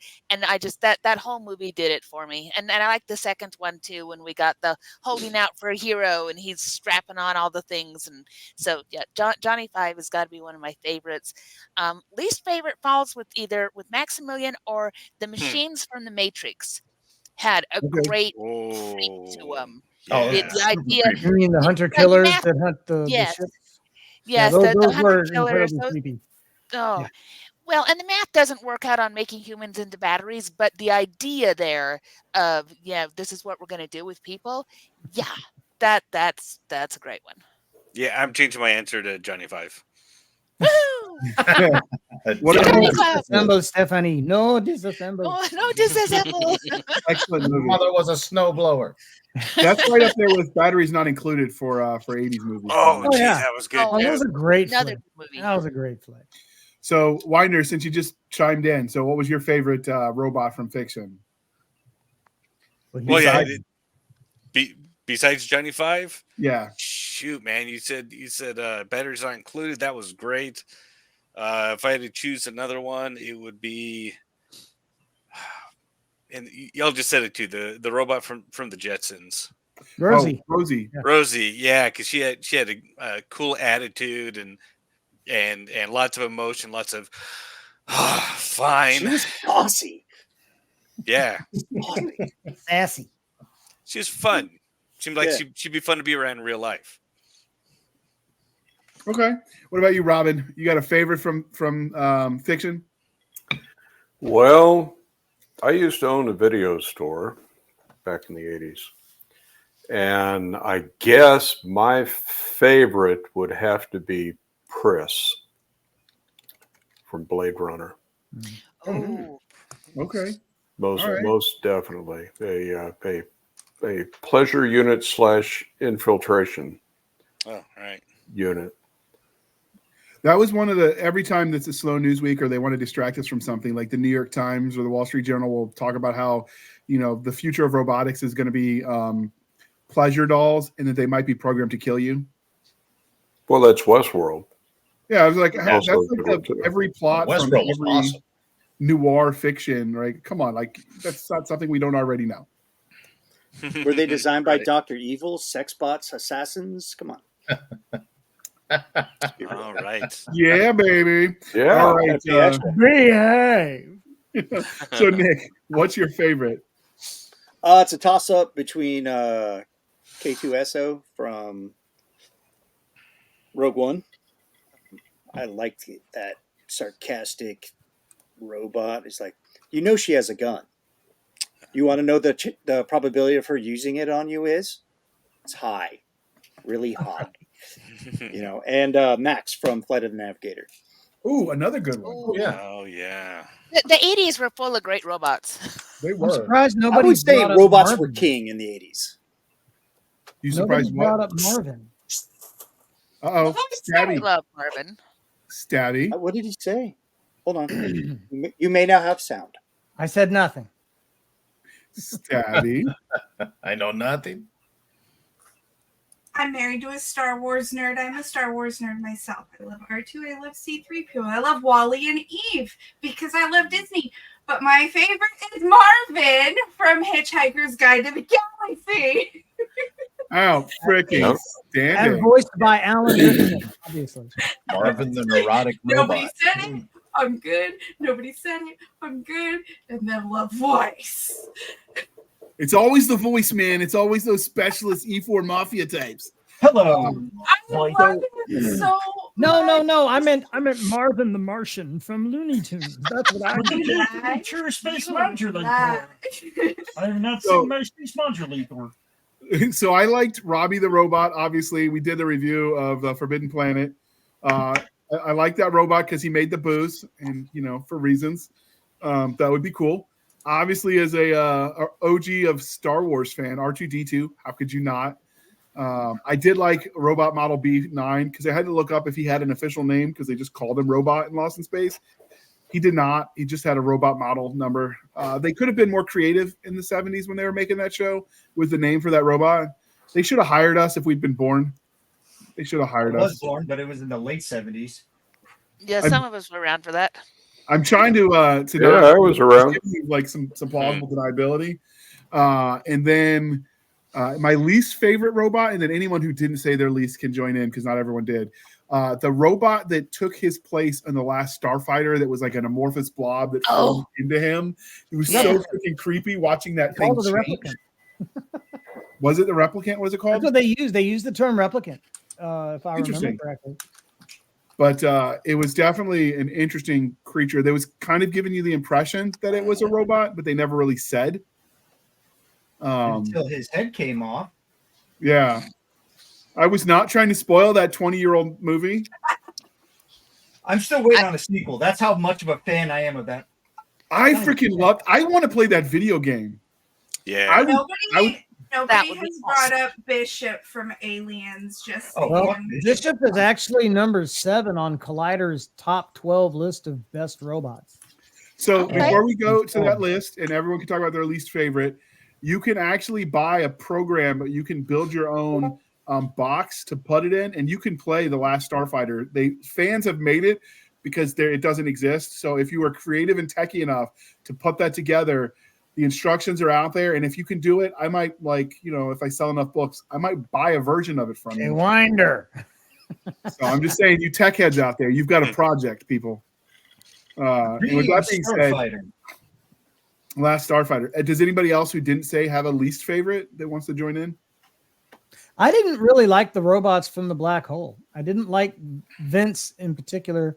I just that whole movie did it for me. And I like the second one too, when we got the holding out for a hero, and he's strapping on all the things, and so yeah, Johnny Five has got to be one of my favorites. Least favorite falls with either with Maximilian or the machines from the Matrix. Had a great freak to Oh, them. Oh, The yeah. idea, You mean the hunter the killers math- that hunt the yes, ships? yes, those the hunter were killers. incredibly creepy. Oh, Yeah. well, and the math doesn't work out on making humans into batteries, but the idea there of this is what we're going to do with people. Yeah, that's a great one. Yeah, I'm changing my answer to Johnny Five. Woo! What Yeah. Johnny about Five. Disassemble, Stephanie. No, disassemble. Oh, no disassemble. excellent movie? Mother was a snowblower. That's right up there with Batteries Not Included for 80s movies. Oh, Oh, geez, yeah. that was good. Oh, Oh, that too. was a great Another flick. good movie. That was a great flick. So, Winder, since you just chimed in, so what was your favorite robot from fiction? Well, yeah. Besides- Besides Johnny Five, Yeah. shoot, man, you said batteries not included. That was great. If I had to choose another one, it would be, and y'all just said it too, the robot from the Jetsons, Rosie. Oh, Rosie. Yeah. Rosie. Yeah, because she had a cool attitude and lots of emotion, lots of fine. She was bossy. Yeah, Sassy. she was fun. Seemed like Yeah. she'd be fun to be around in real life. Okay. What about you, Robin? You got a favorite from fiction? Well, I used to own a video store back in the 80s. And I guess my favorite would have to be Priss from Blade Runner. Oh, Okay. Most All right. most definitely. A pleasure unit / infiltration Oh, all right. unit. That was one of the every time that's a slow news week or they want to distract us from something, like the New York Times or the Wall Street Journal will talk about how, the future of robotics is going to be pleasure dolls and that they might be programmed to kill you. Well, that's Westworld. Yeah, I was like, that's Also like a good one, too. every plot from Westworld was every awesome. noir fiction, right? Come on, like that's not something we don't already know. Were they designed by Right. Dr. Evil, sex bots, assassins? Come on. All right. Yeah, baby. Yeah. All right. Behave. So, Nick, what's your favorite? It's a toss-up between K2SO from Rogue One. I liked that sarcastic robot. It's like, she has a gun. You want to know the probability of her using it on you is? It's high. Really high. And Max from Flight of the Navigator. Ooh, another good one. Ooh. Yeah. Oh yeah. The 80s were full of great robots. They I'm were. surprised I nobody would say brought up robots were Marvin. king in the 80s. You Nobody surprised brought what? up Marvin. Uh-oh. I Stabby. love Marvin. Stabby. What did he say? Hold on. You may now have sound. I said nothing. Stabby. I know nothing. I'm married to a Star Wars nerd. I'm a Star Wars nerd myself. I love R2. I love C-3PO. I love Wally and Eve because I love Disney. But my favorite is Marvin from Hitchhiker's Guide to the Galaxy. Oh, freaking Yep. stand And it. voiced by Alan Rickman, obviously. Marvin the neurotic Nobody robot. said it. I'm good. Nobody said it. I'm good. And then love voice. It's always the voice, man. It's always those specialist E4 mafia types. Hello. I love it so No. I meant Marvin the Martian from Looney Tunes. That's what I meant. much. Sure, Space You Modulator. lie. I have not So- seen my Space Modulator. So I liked Robbie the Robot. Obviously, we did the review of Forbidden Planet. I like that robot because he made the booze, and for reasons that would be cool. Obviously, as a OG of Star Wars fan, R2D2. How could you not? I did like Robot Model B9 because I had to look up if he had an official name because they just called him Robot in Lost in Space. He did not. He just had a robot model number. They could have been more creative in the 70s when they were making that show with the name for that robot. They should have hired us if we'd been born. They should have hired I was us. born, but it was in the late 70s. Yeah, some of us were around for that. I'm trying to Yeah, I was around. give you, like some plausible deniability. And then my least favorite robot, and then anyone who didn't say their least can join in because not everyone did. The robot that took his place in the last Starfighter that was like an amorphous blob that formed into him. It was so freaking creepy watching that thing Called the change. replicant. Was it the replicant? Was it called? That's what they use. They use the term replicant, if I remember Interesting. correctly. But it was definitely an interesting creature. That was kind of giving you the impression that it was a robot, but they never really said. Until his head came off. Yeah. I was not trying to spoil that 20-year-old movie. I'm still waiting on a sequel. That's how much of a fan I am of that. I freaking loved. I want to play that video game. Yeah. Nobody That would be has brought up Bishop from Aliens. Just Well, saying. Bishop is actually number 7 on Collider's top 12 list of best robots. So Okay. before we go to that list, and everyone can talk about their least favorite, you can actually buy a program, but you can build your own box to put it in, and you can play The Last Starfighter. Fans have made it because it doesn't exist. So if you are creative and techie enough to put that together, the instructions are out there, and if you can do it, I might if I sell enough books, I might buy a version of it from A you. winder. So I'm just saying, you tech heads out there, you've got a project, people. And with that being said, Last Starfighter. Does anybody else who didn't say have a least favorite that wants to join in? I didn't really like the robots from the black hole. I didn't like Vince in particular,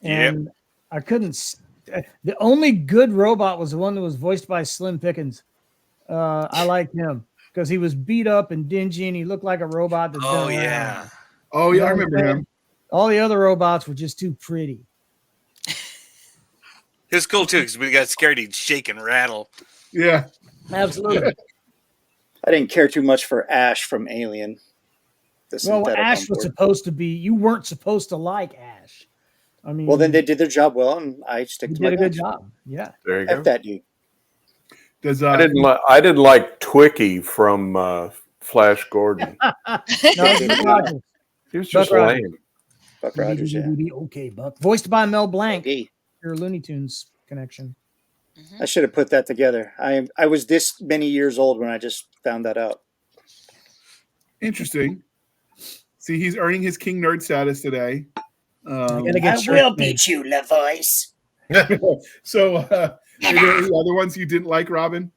and I couldn't. The only good robot was the one that was voiced by Slim Pickens. I liked him because he was beat up and dingy, and he looked like a robot. That's Oh been around. yeah. Oh You yeah, know I what I'm remember saying? him. All the other robots were just too pretty. It was cool too because we got scared he'd shake and rattle. Yeah. Absolutely. I didn't care too much for Ash from Alien. The Well, synthetic Ash on was board. supposed to be. You weren't supposed to like Ash. I mean, Well, then they did their job well, and I stick you to my did a good guns. job. Yeah. There you go. F that dude. Does I didn't like Twicky from Flash Gordon. No, Buck Rogers. He was just Buck Rogers. lame. Buck Rogers, yeah. Okay, Buck. Voiced by Mel Blanc. Hey, Your Looney Tunes connection. I should have put that together. I was this many years old when I just found that out. Interesting. See, he's earning his King Nerd status today. gotta get shirts made. you, LeVoice. So, are there any other ones you didn't like, Robin?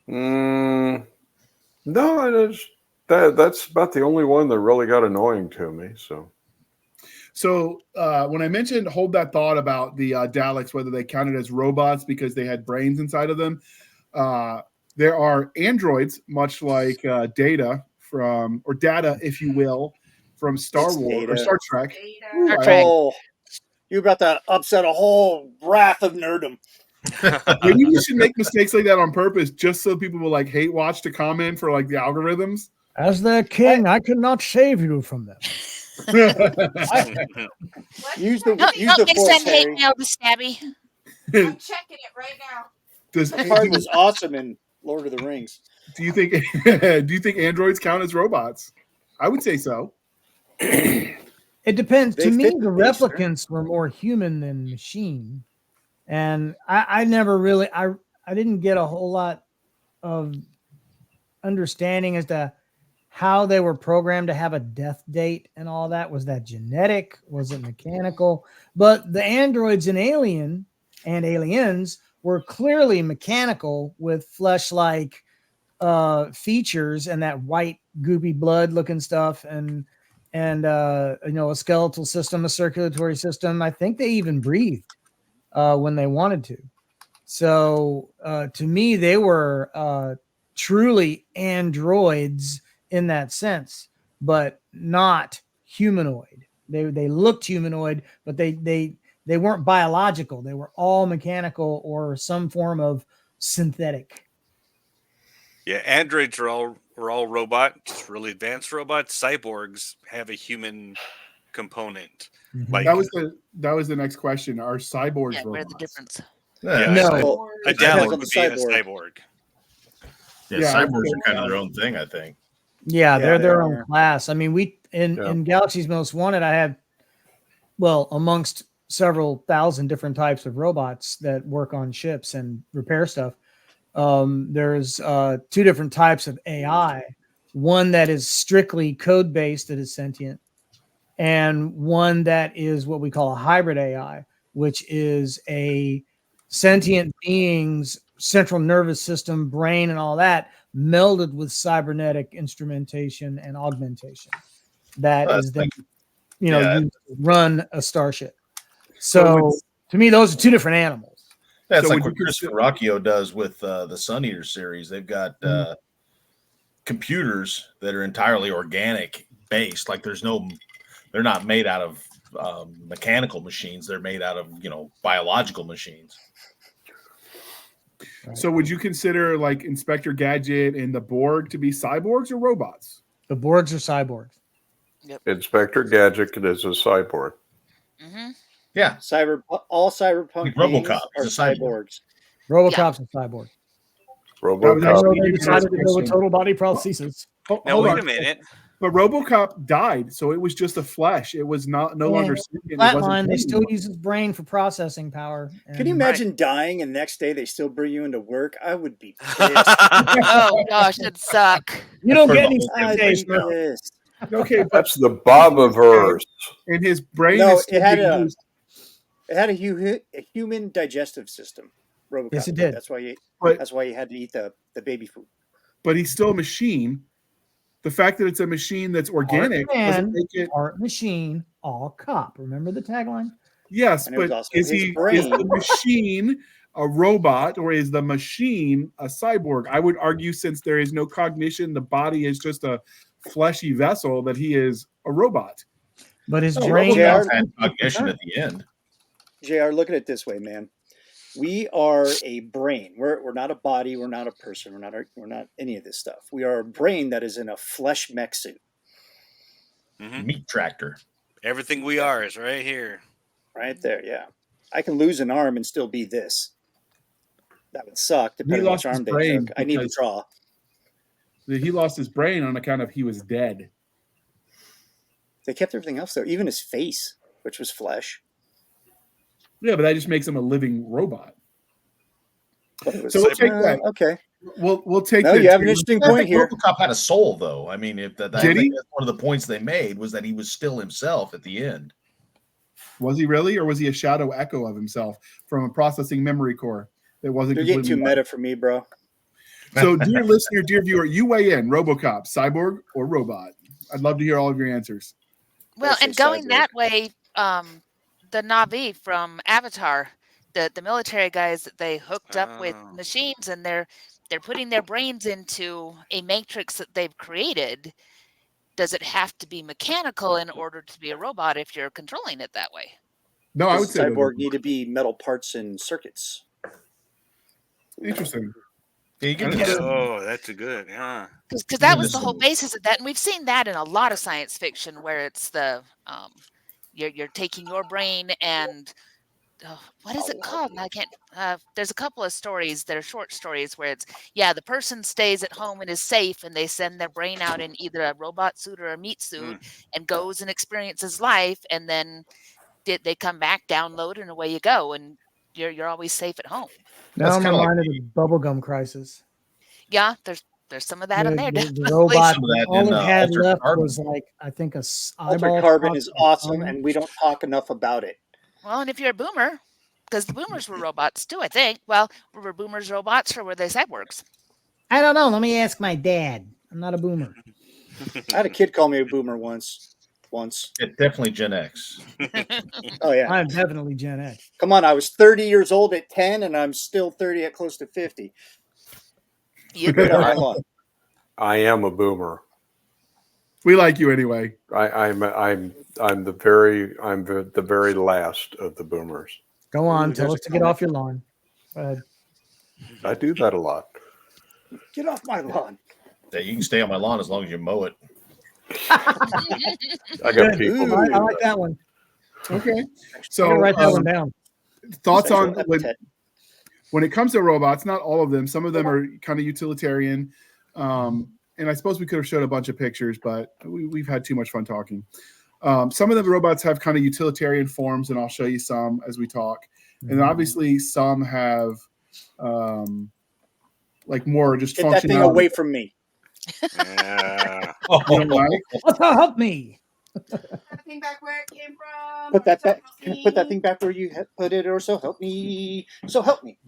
No, that's about the only one that really got annoying to me. So when I mentioned hold that thought about the Daleks, whether they counted as robots because they had brains inside of them, there are androids, much like Data, if you will, from Star Wars or Star Trek. Star Trek. Oh, you're about to upset a whole wrath of nerdom. Maybe we should make mistakes like that on purpose, just so people will hate watch to comment for the algorithms. As their king, I could not save you from them. Use the Don't force, send hate Harry. mail to Stabby. I'm checking it right now. Picard was awesome in Lord of the Rings. Do you think androids count as robots? I would say so. It depends. They To me, fit the the picture. replicants were more human than machine. And I never really, I didn't get a whole lot of understanding as to how they were programmed to have a death date and all that. Was that genetic? Was it mechanical? But the androids in Alien and Aliens were clearly mechanical with flesh-like features and that white goopy blood looking stuff and a skeletal system, a circulatory system. I think they even breathed when they wanted to. So to me, they were truly androids in that sense, but not humanoid. They looked humanoid, but they weren't biological. They were all mechanical or some form of synthetic. Yeah, androids are all robots, really advanced robots. Cyborgs have a human component. Like that was the next question. Are cyborgs Yeah, where's robots? the difference? yeah, No. Well, a it depends Dalek on would the be a cyborg. cyborg. Yeah, Yeah, cyborgs so, are kind of their own thing, I think. Yeah, they're Yeah, their they own are. class. I mean, in Galaxy's Most Wanted, I have, well, amongst several thousand different types of robots that work on ships and repair stuff. There's 2 different types of AI. One that is strictly code based, that is sentient, and one that is what we call a hybrid AI, which is a sentient being's central nervous system, brain, and all that melded with cybernetic instrumentation and augmentation. That is then, Yeah. used to run a starship. So to me, those are 2 different animals. That's So like would what you Chris consider- Ferracchio does with the Sun Eater series. They've got computers that are entirely organic based. Like they're not made out of mechanical machines. They're made out of biological machines. So would you consider like Inspector Gadget and the Borg to be cyborgs or robots? The Borgs are cyborgs. Inspector Gadget is a cyborg. Mm-hmm. Yeah, all cyberpunk Like beings RoboCop are is a cyborg. cyborgs. RoboCop's a cyborg. RoboCop. They decided to go with total body prosthesis. Now Hold wait on. a minute. But RoboCop died, so it was just a flesh. It was no longer sentient. It wasn't Flatline, they still anymore. use his brain for processing power. Can you imagine dying and next day they still bring you into work? I would be pissed. Oh gosh, it'd suck. You don't get any I'd sick days, be bro. pissed. Okay, but That's the Bobiverse. and his brain No, is still it had being a used. human digestive system. RoboCop Yes, it did. That's why But you had to eat the baby food. but he's still a machine. The fact that it's a machine that's organic doesn't make it. Art machine, all cop. Remember the tagline? Yes, And it was but also is his the brain. machine a robot or is the machine a cyborg? I would argue, since there is no cognition, the body is just a fleshy vessel, that he is a robot. But his Oh, brain JR, had cognition at the end. JR, look at it this way, man. We are a brain. We're not a body. We're not a person. We're not any of this stuff. We are a brain that is in a flesh mech suit. Mhm. Meat tractor. Everything we are is right here. Right there, yeah. I can lose an arm and still be this. That would suck, depending on which lost his arm they brain took. I need to because- draw. He lost his brain on account of he was dead. They kept everything else, though. Even his face, which was flesh. Yeah, but that just makes him a living robot. But it was, So we'll take that. Okay. We'll take No, that. you have an interesting I point think here. RoboCop had a soul, though. I mean, I Did think he? that's one of the points they made was that he was still himself at the end. Was he really, or was he a shadow echo of himself from a processing memory core that wasn't You're getting completely too meta for me, bro. So, dear listener, dear viewer, you weigh in: RoboCop, cyborg, or robot? I'd love to hear all of your answers. Well, Let's and say going cyborg. that way, the Na'vi from Avatar, the military guys that they hooked up with Oh. machines, and they're putting their brains into a matrix that they've created. Does it have to be mechanical in order to be a robot if you're controlling it that way? No, I would Does say cyborg need to be metal parts and circuits? interesting. Yeah, you get Okay. this. Oh, that's a good. Yeah. Because that was the whole basis of that, and we've seen that in a lot of science fiction where it's the you're taking your brain and what is it called? And I can't. There's a couple of stories that are short stories where it's the person stays at home and is safe, and they send their brain out in either a robot suit or a meat suit and goes and experiences life, and then they come back, download, and away you go, and you're always safe at home. Now I'm kinda like reminded of the bubblegum crisis. Yeah, there's some of that in there. The definitely. robot, Some of that all in, it had Altered left Carbon. was like, I think, a Altered eyeball. Carbon shot is or awesome, something. and we don't talk enough about it. Well, and if you're a boomer, because the boomers were robots too, I think. Well, were boomers robots or were they cyborgs? I don't know. Let me ask my dad. I'm not a boomer. I had a kid call me a boomer once. It's definitely Gen X. Oh, yeah. I'm definitely Gen X. Come on, I was 30 years old at 10, and I'm still 30 at close to 50. You Get off my lawn. I am a boomer. We like you anyway. I'm the very last of the boomers. Go on. Ooh, Tell there's us a to get comment. off your lawn. Go ahead. I do that a lot. Get off my lawn. Yeah, you can stay on my lawn as long as you mow it. I got Good. people. Ooh. I like that one. Okay. I'm So gonna write that one down. thoughts Sexual on epithet. when it comes to robots, not all of them. Some of them are kind of utilitarian. And I suppose we could have showed a bunch of pictures, but we've had too much fun talking. Some of the robots have kind of utilitarian forms, and I'll show you some as we talk. And obviously, some have like more just Get that thing functionality. away from me. Yeah. You don't like? Help me. That thing back where it came from. Put that So back. help me. Put that thing back where you put it, or so help me. So help me.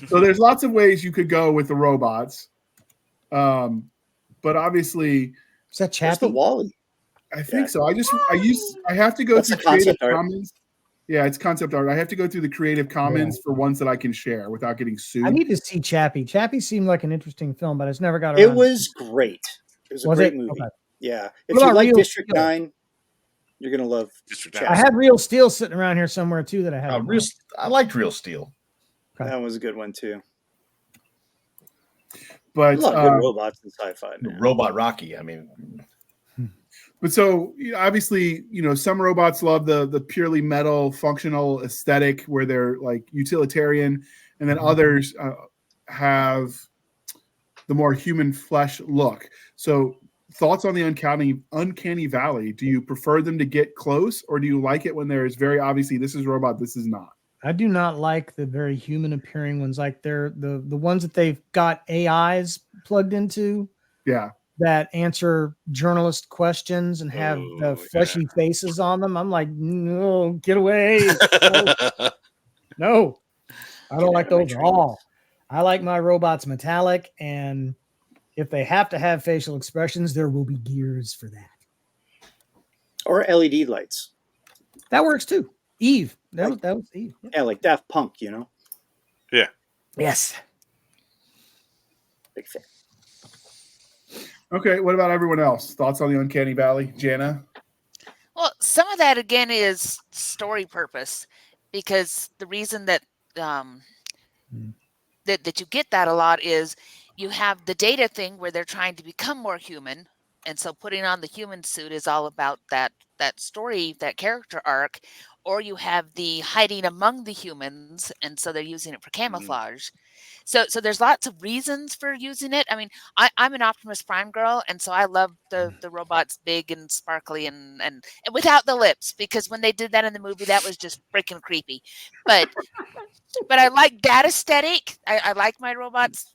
So there's lots of ways you could go with the robots. But obviously, Is that Where's the Chappie? Wally? I think so. I have to go That's through the Creative concept art. Commons. Yeah, it's concept art. I have to go through the Creative Commons for ones that I can share without getting sued. I need to see Chappie. Chappie seemed like an interesting film, but I just never got around. It was great. It was a Was great it? movie. Okay. Yeah. If What you about like Real District Steel? 9, you're gonna love District Chappie. I had Real Steel sitting around here somewhere too that I had. I liked Real Steel. Okay. That was a good one too. But A lot of good robots in sci-fi. Man. Robot Rocky. I mean, But so obviously, some robots love the purely metal functional aesthetic where they're like utilitarian, and then others have the more human flesh look. So thoughts on the uncanny valley? Do you prefer them to get close, or do you like it when there's very obviously this is robot, this is not? I do not like the very human appearing ones, like they're the ones that they've got AIs plugged into. Yeah. That answer journalist questions and have the fleshy faces on them. I'm like, no, get away. No, I don't like those at all. I like my robots metallic, and if they have to have facial expressions, there will be gears for that. Or LED lights. That works too. Eve. That was Eve. Yeah, like Daft Punk, Yeah. Yes. Big fan. Okay, what about everyone else? Thoughts on the uncanny valley? Jana? Well, some of that again is story purpose, because the reason that that you get that a lot is you have the data thing where they're trying to become more human, and so putting on the human suit is all about that story, that character arc, or you have the hiding among the humans, and so they're using it for camouflage. So there's lots of reasons for using it. I mean, I'm an Optimus Prime girl, and so I love the robots big and sparkly and without the lips, because when they did that in the movie, that was just freaking creepy. But I like that aesthetic. I like my robots,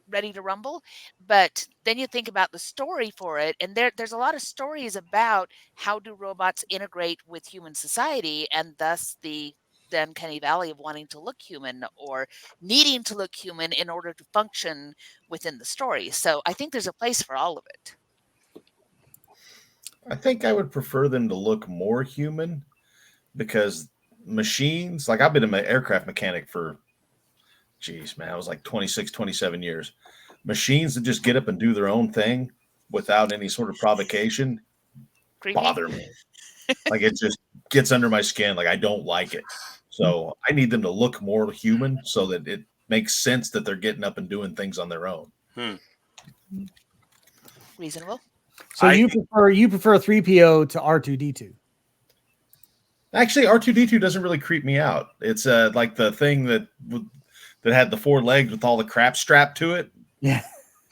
ready to rumble. But then you think about the story for it, and there's a lot of stories about how do robots integrate with human society, and thus the uncanny valley of wanting to look human or needing to look human in order to function within the story. So I think there's a place for all of it. I think I would prefer them to look more human, because machines, like I've been an aircraft mechanic for, I was like 26, 27 years. Machines that just get up and do their own thing without any sort of provocation bother me. Like it just gets under my skin. Like I don't like it. So I need them to look more human so that it makes sense that they're getting up and doing things on their own. Reasonable. So you prefer 3PO to R2D2? Actually, R2D2 doesn't really creep me out. It's like the thing that had the 4 legs with all the crap strapped to it. Yeah.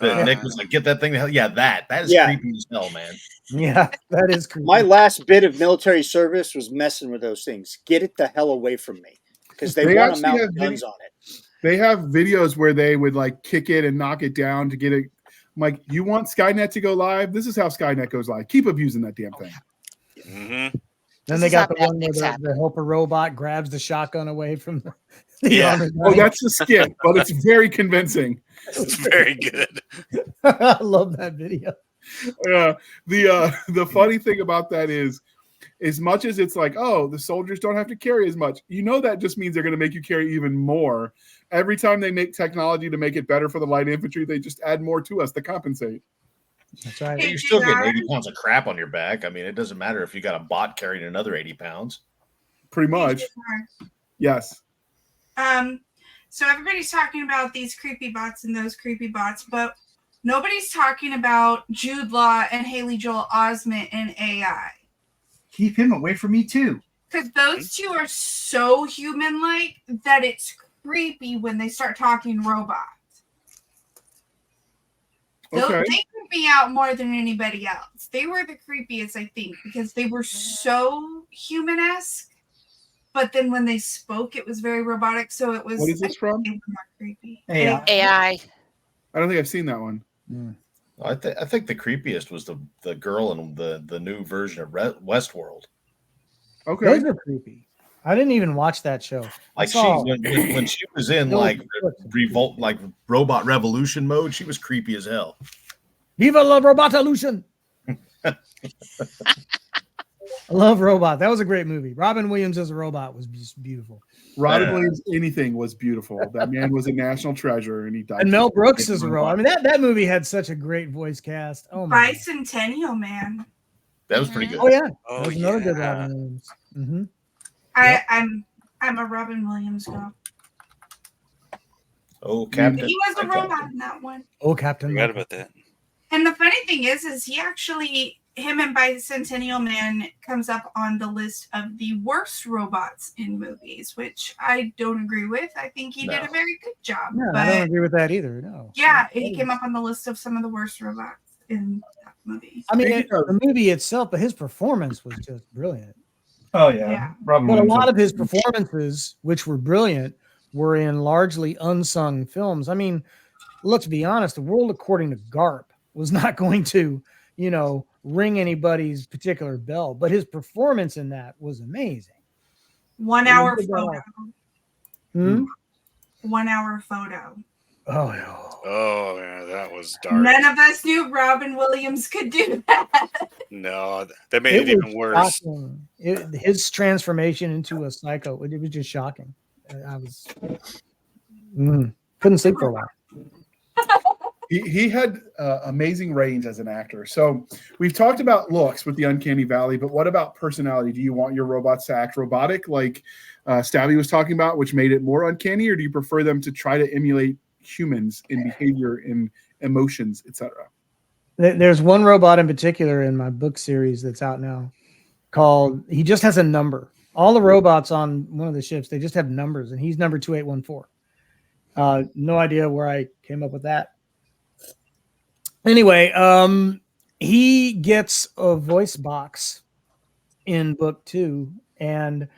Nick was like, get that thing to hell. Yeah, that is creepy as hell, man. Yeah, that is creepy. My last bit of military service was messing with those things. Get it the hell away from me, because they want to mount guns on it. They have videos where they would like kick it and knock it down to get it. I'm like, you want Skynet to go live? This is how Skynet goes live. Keep abusing that damn thing. Mm-hmm. Then they got the one where the helper robot grabs the shotgun away from the armor. Oh, that's a skit, but it's very convincing. It's very good. I love that video. The funny thing about that is, as much as it's like, oh, the soldiers don't have to carry as much, that just means they're going to make you carry even more. Every time they make technology to make it better for the light infantry, they just add more to us to compensate. That's right. You're still getting 80 pounds of crap on your back. I mean, it doesn't matter if you got a bot carrying another 80 pounds. Pretty much. Yes. So everybody's talking about these creepy bots and those creepy bots, but nobody's talking about Jude Law and Haley Joel Osment in AI. keep him away from me too. Because those two are so human-like that it's creepy when they start talking robots. Okay. They creep me out more than anybody else. They were the creepiest, I think, because they were so human-esque. But then when they spoke, it was very robotic. So it was. What is this from? They were more creepy. AI. AI. I don't think I've seen that one. I think the creepiest was the girl in the new version of Westworld. Okay. Those are creepy. I didn't even watch that show. Like saw- when she was in like revolt, like robot revolution mode, she was creepy as hell. Viva la Robotalution! I love Robot. That was a great movie. Robin Williams as a robot was just beautiful. Robin Williams, anything was beautiful. That man was a national treasure, and he died. And Mel Brooks as a robot. I mean, that movie had such a great voice cast. Oh my! Bicentennial Man. That was pretty good. Oh yeah, Oh, that was another good yeah. Robin Williams. Mm-hmm. I'm a Robin Williams girl. Oh, Captain. He was a robot in that one. Oh, Captain. Forgot about that. And the funny thing is he actually, him and Bicentennial Man comes up on the list of the worst robots in movies, which I don't agree with. I think he did a very good job. No, but I don't agree with that either. No. yeah, he came up on the list of some of the worst robots in that movie. I mean, the movie itself, but his performance was just brilliant. Oh yeah, Robin But a Williams. lot of his performances, which were brilliant, were in largely unsung films. I mean, let's be honest, The World According to Garp was not going to, ring anybody's particular bell, but his performance in that was amazing. 1 hour photo. 1 hour photo. Oh, yeah. Oh, yeah, that was dark. None of us knew Robin Williams could do that. No, that made it even worse. Shocking. His transformation into a psycho, it was just shocking. I was couldn't sleep for a while. He had amazing range as an actor. So we've talked about looks with the Uncanny Valley, but what about personality? Do you want your robots to act robotic like Stabby was talking about, which made it more uncanny, or do you prefer them to try to emulate humans in behavior, in emotions, etc.? There's one robot in particular in my book series that's out now called, he just has a number. All the robots on one of the ships, they just have numbers, and he's number 2814. No idea where I came up with that. Anyway, he gets a voice box in book 2 and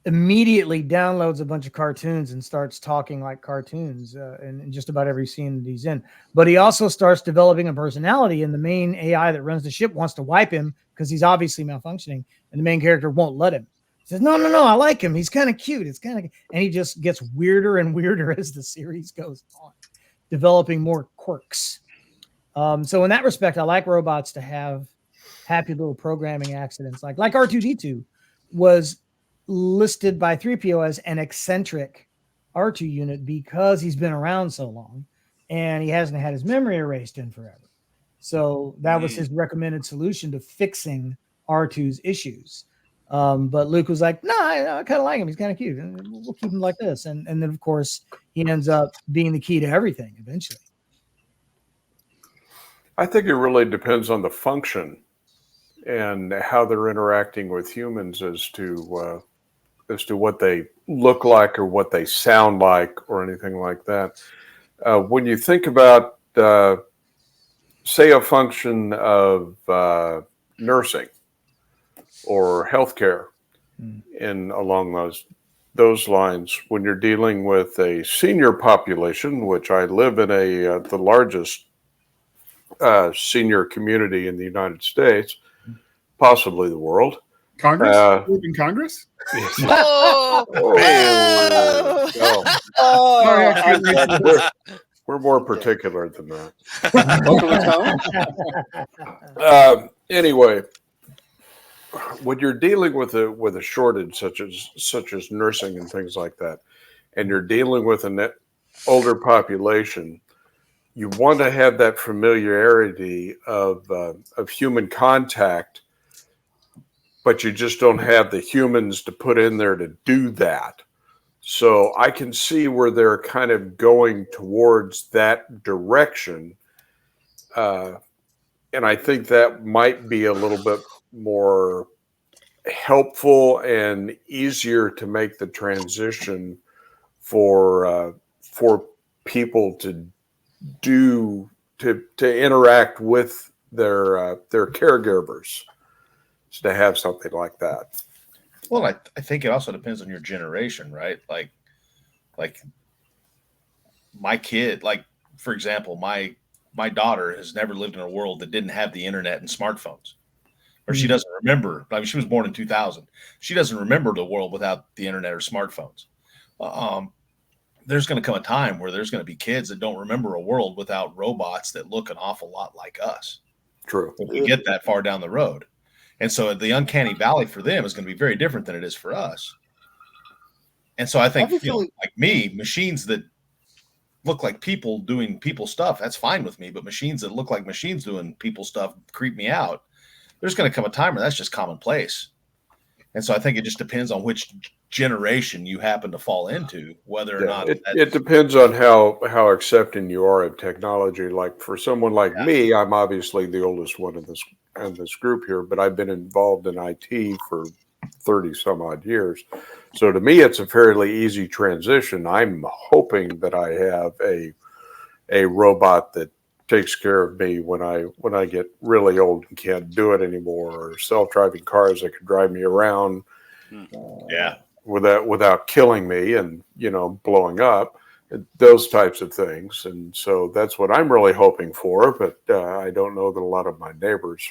immediately downloads a bunch of cartoons and starts talking like cartoons in just about every scene that he's in. But he also starts developing a personality, and the main AI that runs the ship wants to wipe him because he's obviously malfunctioning, and the main character won't let him. He says, no, I like him. He's kind of cute. And he just gets weirder and weirder as the series goes on, developing more quirks. So in that respect, I like robots to have happy little programming accidents. Like R2-D2 was listed by 3PO as an eccentric R2 unit because he's been around so long and he hasn't had his memory erased in forever. So that was his recommended solution to fixing R2's issues. But Luke was like, no, I kind of like him. He's kind of cute. We'll keep him like this. And then, of course, he ends up being the key to everything eventually. I think it really depends on the function and how they're interacting with humans as to what they look like or what they sound like or anything like that. When you think about, say, a function of nursing or healthcare, in along those lines, when you're dealing with a senior population, which I live in the largest senior community in the United States, possibly the world. Congress? In Congress? Yes. Oh, We're more particular than that. Welcome Anyway, when you're dealing with a shortage such as nursing and things like that, and you're dealing with an older population, you want to have that familiarity of human contact, but you just don't have the humans to put in there to do that. So I can see where they're kind of going towards that direction. And I think that might be a little bit more helpful and easier to make the transition for people to interact with their caregivers, to have something like that. Well, I think it also depends on your generation, right? Like my kid, like for example, my daughter has never lived in a world that didn't have the internet and smartphones. Or she doesn't remember. I mean, she was born in 2000. She doesn't remember the world without the internet or smartphones. There's going to come a time where there's going to be kids that don't remember a world without robots that look an awful lot like us. True. If we get that far down the road. And so the uncanny valley for them is going to be very different than it is for us. And so I think, like me, machines that look like people doing people stuff, that's fine with me. But machines that look like machines doing people stuff creep me out. There's going to come a time where that's just commonplace. And so I think it just depends on which generation you happen to fall into, whether or not it depends on how accepting you are of technology. Like for someone like me, I'm obviously the oldest one in this group here, but I've been involved in IT for 30 some odd years. So to me, it's a fairly easy transition. I'm hoping that I have a robot that takes care of me when I get really old and can't do it anymore, or self-driving cars that can drive me around without killing me and blowing up, those types of things. And so that's what I'm really hoping for, but I don't know that a lot of my neighbors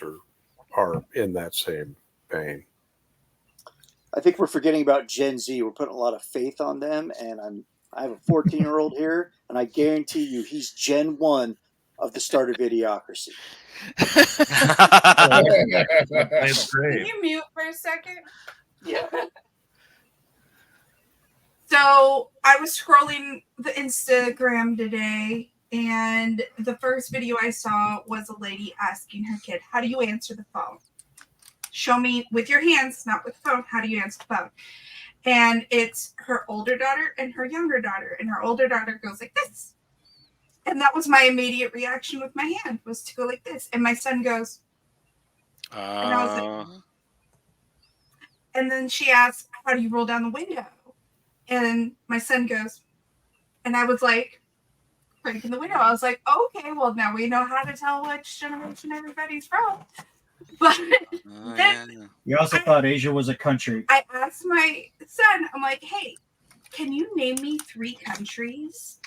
are in that same vein. I think we're forgetting about Gen Z. We're putting a lot of faith on them, and I have a 14-year-old here, and I guarantee you he's Gen 1 of the start of Idiocracy. That's great. Can you mute for a second? Yeah. So I was scrolling the Instagram today, and the first video I saw was a lady asking her kid, "How do you answer the phone? Show me with your hands, not with the phone. How do you answer the phone?" And it's her older daughter and her younger daughter, and her older daughter goes like this. And that was my immediate reaction with my hand, was to go like this. And my son goes, and I was like, and then she asked, "How do you roll down the window?" And my son goes, and I was like, breaking the window. I was like, okay, well, now we know how to tell which generation everybody's from. But then you also thought Asia was a country. I asked my son, I'm like, "Hey, can you name me 3 countries?"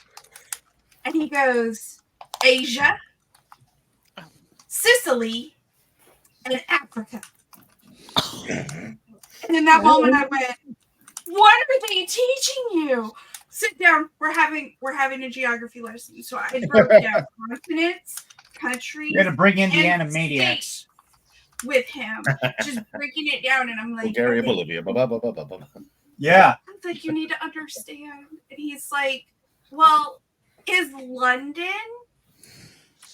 And he goes, "Asia, Sicily, and Africa." And in that moment I went, "What are they teaching you? Sit down. We're having a geography lesson." So I wrote down continents, countries. You're gonna bring in the and Animaniacs states with him, just breaking it down, and I'm like, Bulgaria, okay. Bolivia, blah, blah, blah, blah, blah, blah. Yeah. I was like, "You need to understand." And he's like, "Well, is London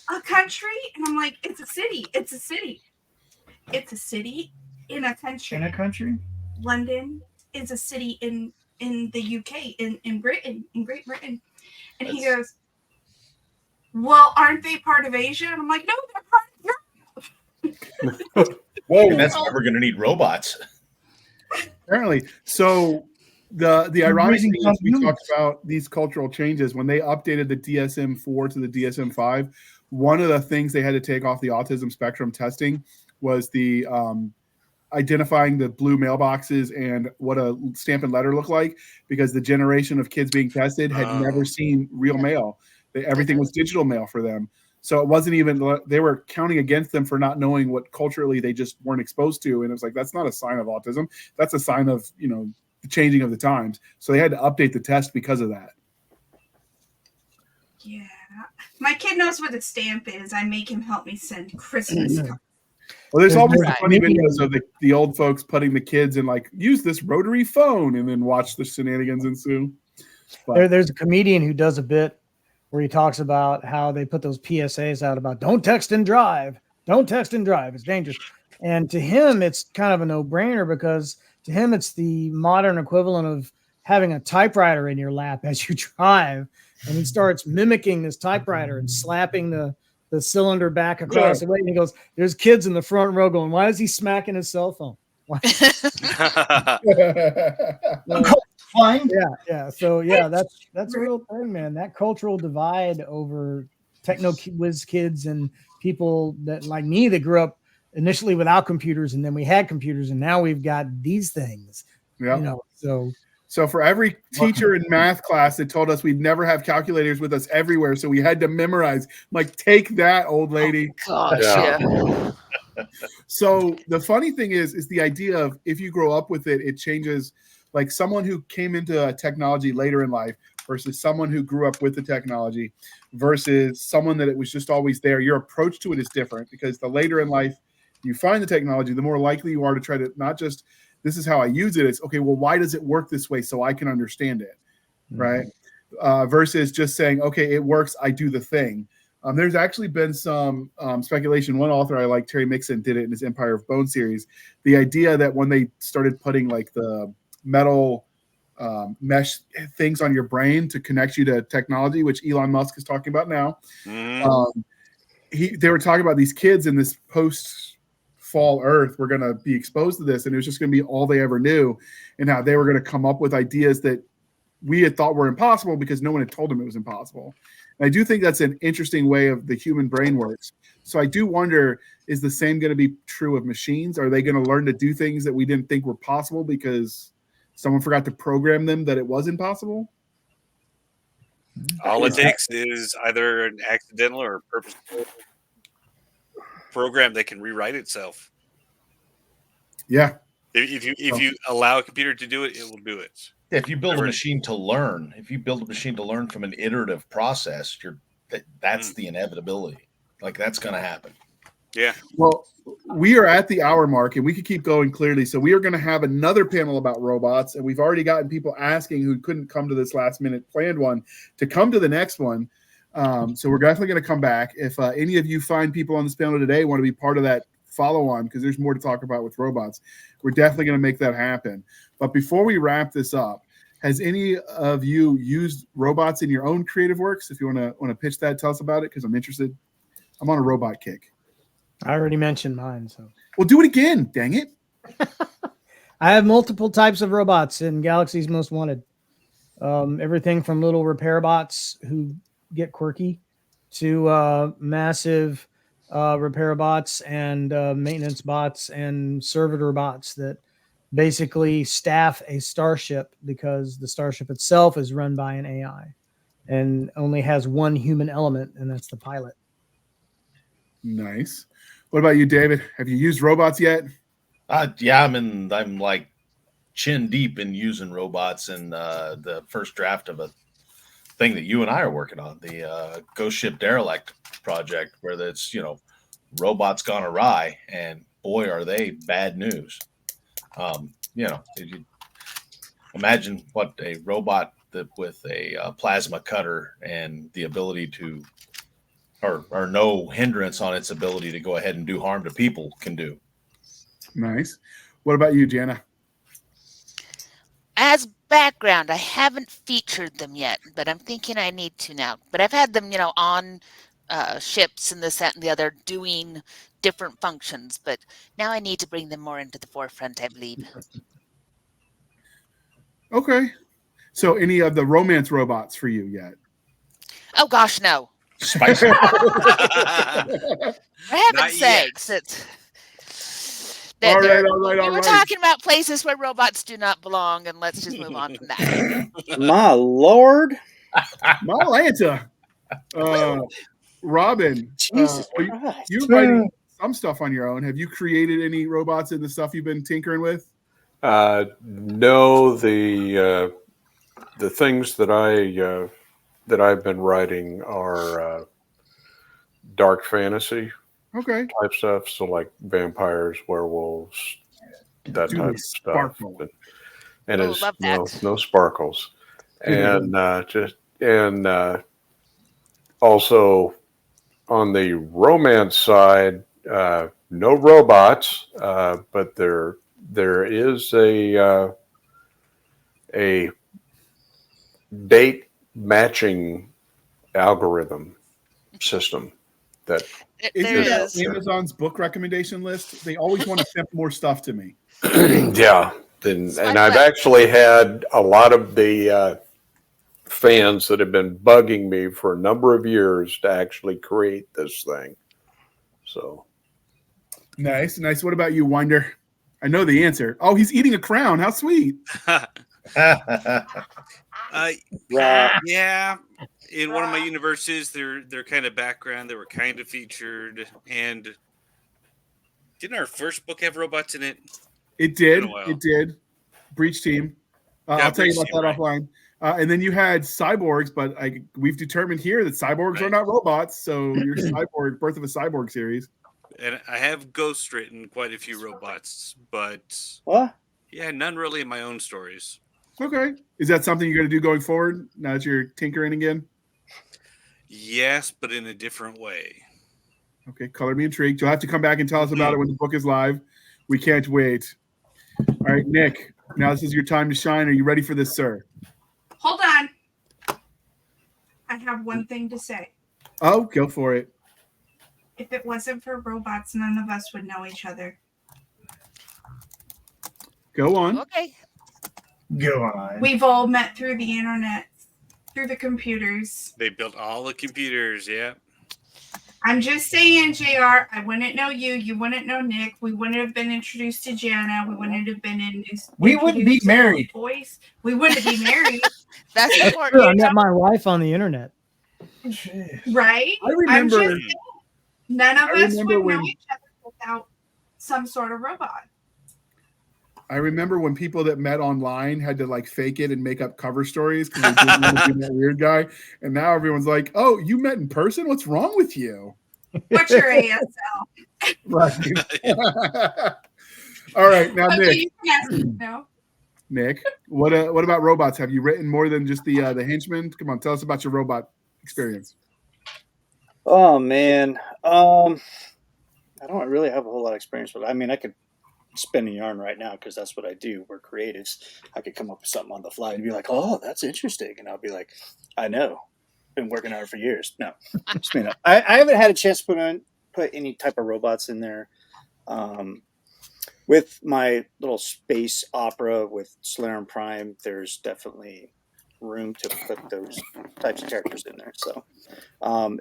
a country?" And I'm like, "It's a city. It's a city. It's a city in a country. In a country? London is a city in the UK, in Britain, in Great Britain." And he goes, "Well, aren't they part of Asia?" And I'm like, "No, they're part of Europe." Whoa, and that's why we're going to need robots. Apparently. So the ironic thing is, we talked about these cultural changes when they updated the DSM-4 to the DSM-5. One of the things they had to take off the autism spectrum testing was the identifying the blue mailboxes and what a stamp and letter look like, because the generation of kids being tested had never seen real mail. Everything was digital mail for them. So it wasn't even, they were counting against them for not knowing what culturally they just weren't exposed to. And it was like, that's not a sign of autism. That's a sign of, the changing of the times. So they had to update the test because of that. Yeah. My kid knows what a stamp is. I make him help me send Christmas cards. Well, there's always funny videos of the old folks putting the kids in, like, use this rotary phone, and then watch the shenanigans ensue. There's a comedian who does a bit where he talks about how they put those PSAs out about don't text and drive. Don't text and drive. It's dangerous. And to him, it's kind of a no-brainer, because to him, it's the modern equivalent of having a typewriter in your lap as you drive. And he starts mimicking this typewriter and slapping the cylinder back across the way. And he goes, there's kids in the front row going, why is he smacking his cell phone? Fine. Yeah. So yeah, that's a real thing, man. That cultural divide over techno whiz kids and people that like me that grew up initially without computers, and then we had computers, and now we've got these things. Yeah. You know, So for every teacher in math class that told us we'd never have calculators with us everywhere, so we had to memorize, like, take that, old lady. Gosh, Yeah. yeah. So the funny thing is the idea of if you grow up with it, it changes. Like someone who came into technology later in life versus someone who grew up with the technology versus someone that it was just always there. Your approach to it is different because the later in life you find the technology, the more likely you are to try to not just this is how I use it. It's okay. Well, why does it work this way so I can understand it, right? Versus just saying, okay, it works. I do the thing. There's actually been some speculation. One author I like, Terry Mixon, did it in his Empire of Bone series. The idea that when they started putting like the metal mesh things on your brain to connect you to technology, which Elon Musk is talking about now, they were talking about these kids in this post-fall Earth were going to be exposed to this, and it was just going to be all they ever knew, and how they were going to come up with ideas that we had thought were impossible because no one had told them it was impossible. And I do think that's an interesting way of the human brain works. So I do wonder, is the same going to be true of machines? Are they going to learn to do things that we didn't think were possible because someone forgot to program them that it was impossible? All it takes is either an accidental or purposeful program that can rewrite itself. Yeah. If you allow a computer to do it, it will do it. If you build a machine to learn, from an iterative process, that's the inevitability. Like that's going to happen. Yeah. Well, we are at the hour mark, and we could keep going clearly. So we are going to have another panel about robots, and we've already gotten people asking who couldn't come to this last minute planned one to come to the next one. So we're definitely going to come back. If any of you find people on this panel today want to be part of that follow on, because there's more to talk about with robots, we're definitely going to make that happen. But before we wrap this up, has any of you used robots in your own creative works? If you want to pitch that, tell us about it, because I'm interested. I'm on a robot kick. I already mentioned mine, so. Well, do it again, dang it. I have multiple types of robots in Galaxy's Most Wanted. Everything from little repair bots who get quirky to massive repair bots and maintenance bots and servitor bots that basically staff a starship, because the starship itself is run by an AI and only has one human element, and that's the pilot. Nice. What about you, David? Have you used robots yet? Yeah, I'm like chin deep in using robots in the first draft of a thing that you and I are working on, the Ghost Ship Derelict project, where it's, robots gone awry, and boy, are they bad news. If you imagine what a robot with a plasma cutter and the ability to, or no hindrance on its ability to go ahead and do harm to people can do. Nice. What about you, Jana? As background, I haven't featured them yet, but I'm thinking I need to now. But I've had them, on ships and this, that, and the other, doing different functions. But now I need to bring them more into the forefront, I believe. Okay. So any of the romance robots for you yet? Oh, gosh, no. Spicy. For heaven's sakes. All right. We're talking about places where robots do not belong, and let's just move on from that. My Lord. My Lanta. Robin, Jesus you're writing some stuff on your own. Have you created any robots in the stuff you've been tinkering with? No, the things that I've been writing are dark fantasy type stuff. So like vampires, werewolves, that type of stuff. And it's no sparkles. And also on the romance side, no robots, but there is a date matching algorithm system that Isn't There that is. Amazon's book recommendation list? They always want to send more stuff to me. yeah. And Swipe I've left. actually had a lot of the fans that have been bugging me for a number of years to actually create this thing. So Nice. What about you, Winder? I know the answer. Oh, he's eating a crown. How sweet. Yeah. In one of my universes, their kind of background, they were kind of featured. And didn't our first book have robots in it? It did. Been a while. It did. Breach Team. Yeah, I'll tell you Breach about that Team, right. offline. And then you had cyborgs, but we've determined here that cyborgs are Right. not robots. So your cyborg, Birth of a Cyborg series. And I have ghost written quite a few robots, but What? yeah, none really in my own stories. Okay. Is that something you're going to do going forward now that you're tinkering again? Yes, but in a different way. Okay. Color me intrigued. You'll have to come back and tell us about it when the book is live. We can't wait. All right, Nick. Now this is your time to shine. Are you ready for this, sir? Hold on. I have one thing to say. Oh, go for it. If it wasn't for robots, none of us would know each other. Go on. Okay. Go on. We've all met through the internet, through the computers. They built all the computers, yeah. I'm just saying, JR, I wouldn't know you. You wouldn't know Nick. We wouldn't have been introduced to Jana. We wouldn't have been We wouldn't be introduced to married. Boys. We wouldn't be married. That's True, I important. met my wife on the internet. Right? I remember. I'm just saying, none of I us remember would know when- each other without some sort of robot. I remember when people that met online had to like fake it and make up cover stories because they didn't want to be that weird guy. And now everyone's like, "Oh, you met in person? What's wrong with you?" What's your ASL? Right. All right, now Okay, Nick. you can ask me now. Nick, what about robots? Have you written more than just the henchmen? Come on, tell us about your robot experience. Oh man, I don't really have a whole lot of experience with it. I mean, I could spin a yarn right now because that's what I do. We're creatives. I could come up with something on the fly and be like, "Oh, that's interesting," and I'll be like, "I know, been working on it for years." No, spin up. I haven't had a chance to put any type of robots in there. With my little space opera with Solarum Prime, there's definitely room to put those types of characters in there. So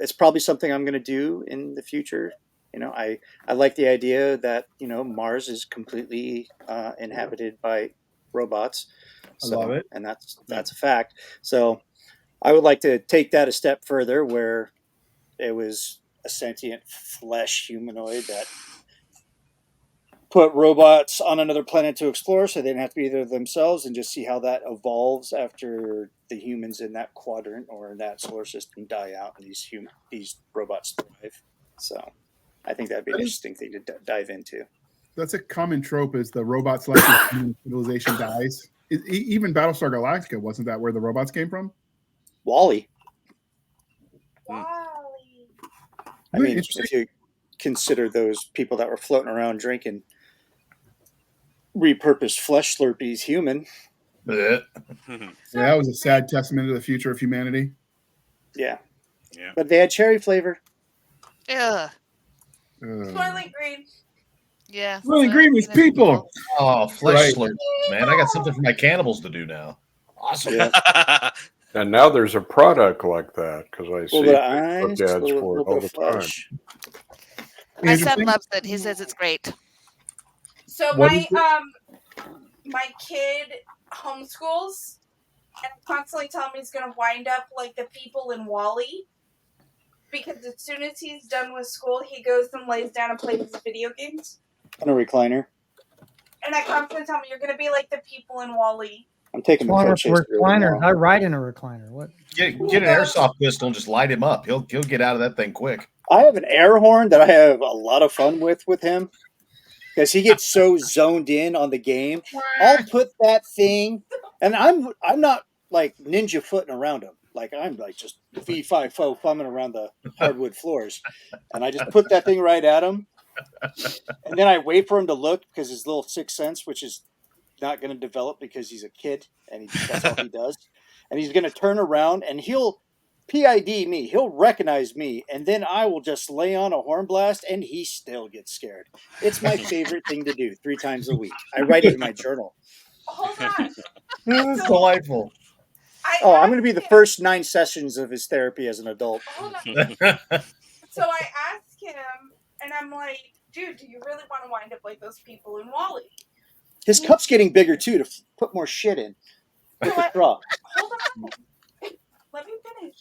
it's probably something I'm going to do in the future. You know, I like the idea that, you know, Mars is completely inhabited by robots. So, I love it. And that's a fact. So I would like to take that a step further where it was a sentient flesh humanoid that put robots on another planet to explore so they didn't have to be there themselves, and just see how that evolves after the humans in that quadrant or in that solar system die out and these robots thrive. So I think that'd be an interesting thing to dive into. That's a common trope: is the robots like civilization dies. Even Battlestar Galactica, wasn't that where the robots came from? Wally. Wally. I mean, if you consider those people that were floating around drinking repurposed flesh Slurpees human. Yeah, that was a sad testament to the future of humanity. Yeah. Yeah. But they had cherry flavor. Ugh. Soylent Green. Yeah. Soylent Green was people. Oh, flesh Right. slurps, man. I got something for my cannibals to do now. Awesome. Yeah. and now there's a product like that because I see Little bit of eyes, Facebook just a ads little for it bit all of the time. flesh. My son Interesting. loves it. He says it's great. So What is my kid homeschools and constantly telling me he's gonna wind up like the people in Wall-E. Because as soon as he's done with school, he goes and lays down and plays video games. On a recliner. And I constantly tell me you're gonna be like the people in Wall-E. I'm taking the Recliner coach for recliners. I ride in a recliner. What? Get an airsoft pistol and just light him up. He'll get out of that thing quick. I have an air horn that I have a lot of fun with him because he gets so zoned in on the game. I'll put that thing, and I'm not like ninja footing around him. Like I'm like just V5 thumbing around the hardwood floors, and I just put that thing right at him, and then I wait for him to look because his little sixth sense, which is not going to develop because he's a kid and that's all he does, and he's going to turn around and he'll PID me. He'll recognize me, and then I will just lay on a horn blast, and he still gets scared. It's my favorite thing to do 3 times a week. I write it in my journal. Hold on. That's So- delightful. I'm going to be the first 9 sessions of his therapy as an adult. Hold on. So I asked him, and I'm like, dude, do you really want to wind up like those people in Wall-E? His cup's getting bigger, too, to put more shit in. Straw. Hold on. Let me finish.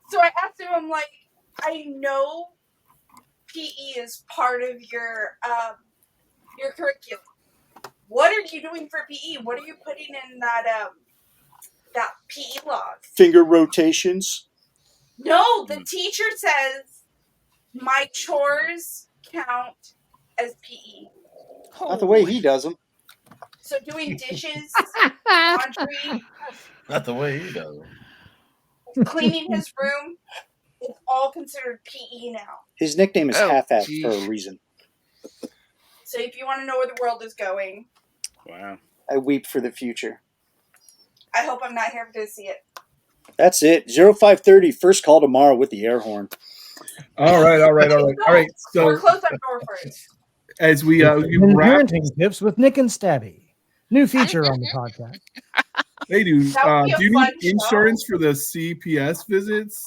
So I asked him, I'm like, I know PE is part of your curriculum. What are you doing for PE? What are you putting in that PE log? Finger rotations. No, the teacher says my chores count as PE. Not the way he does them. So doing dishes, laundry, Not the way he does it. cleaning his room, it's all considered PE now. His nickname is Half-Ass geez. for a reason. So if you want to know where the world is going, Wow. I weep for the future. I hope I'm not here to see it. That's it. 0530, first call tomorrow with the air horn. All right. Or So close that door first. as we wrap, Parenting tips with Nick and Stabby. New feature on the podcast. they do. That would be a Do you fun need insurance for the CPS visits?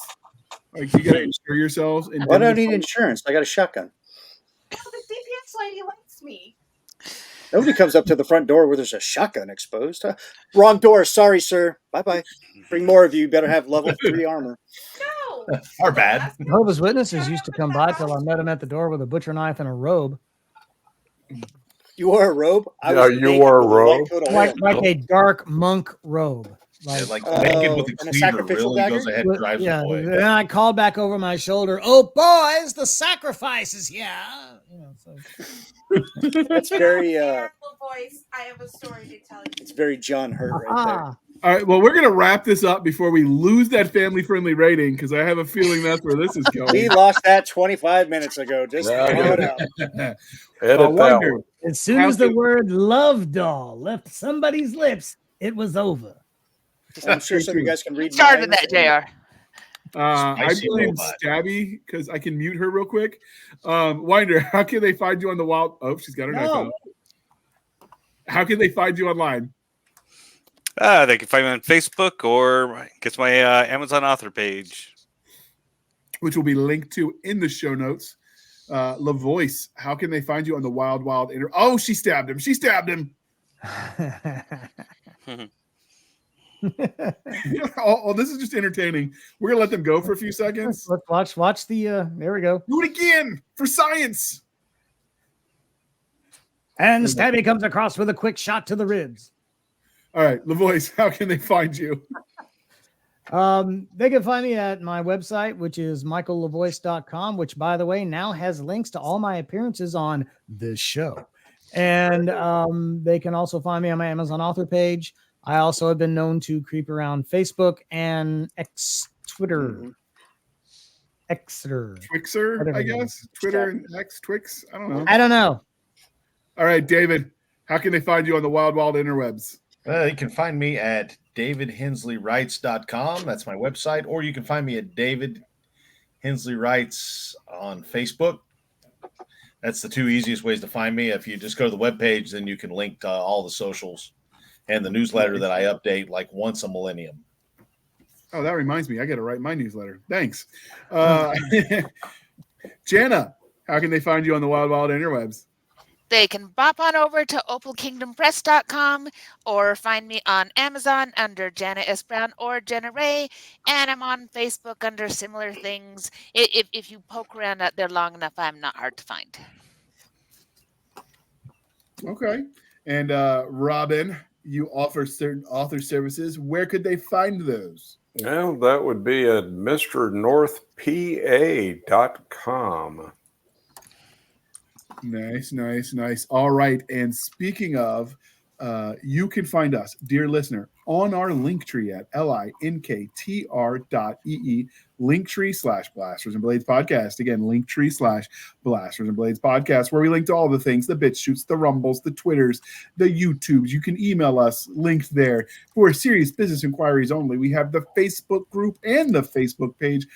Like you got to insure yourselves. And Why do I need insurance? I got a shotgun. Oh, the CPS lady likes me. Nobody comes up to the front door where there's a shotgun exposed. Wrong door. Sorry, sir. Bye-bye. Bring more of you. You better have level 3 armor. No. Our bad. Jehovah's Witnesses used to come by till I met him at the door with a butcher knife and a robe. You wore a robe? Yeah, was you naked wore a with white robe? coat of Like, oil. like a dark monk robe. Yeah, like Oh, naked with a and a cleaver. sacrificial Really goes dagger? ahead and drives yeah, them away. and I called back over my shoulder, "Oh, boys, the sacrifice is here." You know, so. That's very voice. I have a story to tell you. it's very John Hurt right there. Ah, All right. Well, we're gonna wrap this up before we lose that family-friendly rating because I have a feeling that's where this is We going. lost that 25 minutes ago. Just Yeah. throw it out. Edit that Wonder, one. as soon How as the could- word "love doll" left somebody's lips, it was over. I'm sure some of you guys can read Started minds. that, JR. I Spicy blame robot. Stabby because I can mute her real quick. Winder, how can they find you on the wild? Oh, she's got her knife out. How can they find you online? They can find me on Facebook or get my Amazon author page. Which will be linked to in the show notes. LaVoice, how can they find you on the wild Oh, she stabbed him. She stabbed him. Oh, this is just entertaining. We're gonna let them go for a few seconds. Let's watch the. There we go. Do it again for science. And Stabby comes across with a quick shot to the ribs. All right, LaVoice, how can they find you? They can find me at my website, which is michaellavoice.com, which, by the way, now has links to all my appearances on the show. And they can also find me on my Amazon author page. I also have been known to creep around Facebook and Twitter. Twixer, Whatever I it guess. Twitter and X, Twix. I don't know. I don't know. All right, David, how can they find you on the wild interwebs? You can find me at davidhensleyWrites.com. That's my website. Or you can find me at David Hensley Writes on Facebook. That's the 2 easiest ways to find me. If you just go to the webpage, then you can link to all the socials and the newsletter that I update like once a millennium. Oh, that reminds me. I got to write my newsletter. Thanks. Jana, how can they find you on the wild interwebs? They can bop on over to opalkingdompress.com or find me on Amazon under Jana S. Brown or Jenna Ray. And I'm on Facebook under similar things. If you poke around out there long enough, I'm not hard to find. Okay. And Robin, you offer certain author services. Where could they find those? Well, that would be at mrnorthpa.com. Nice. All right. And speaking of, you can find us, dear listener, on our link tree at linktr.ee, linktree/Blasters and Blades podcast. Again, linktree/Blasters and Blades podcast, where we link to all the things, the BitChutes, the Rumbles, the Twitters, the YouTubes. You can email us, linked there. For serious business inquiries only, we have the Facebook group and the Facebook page.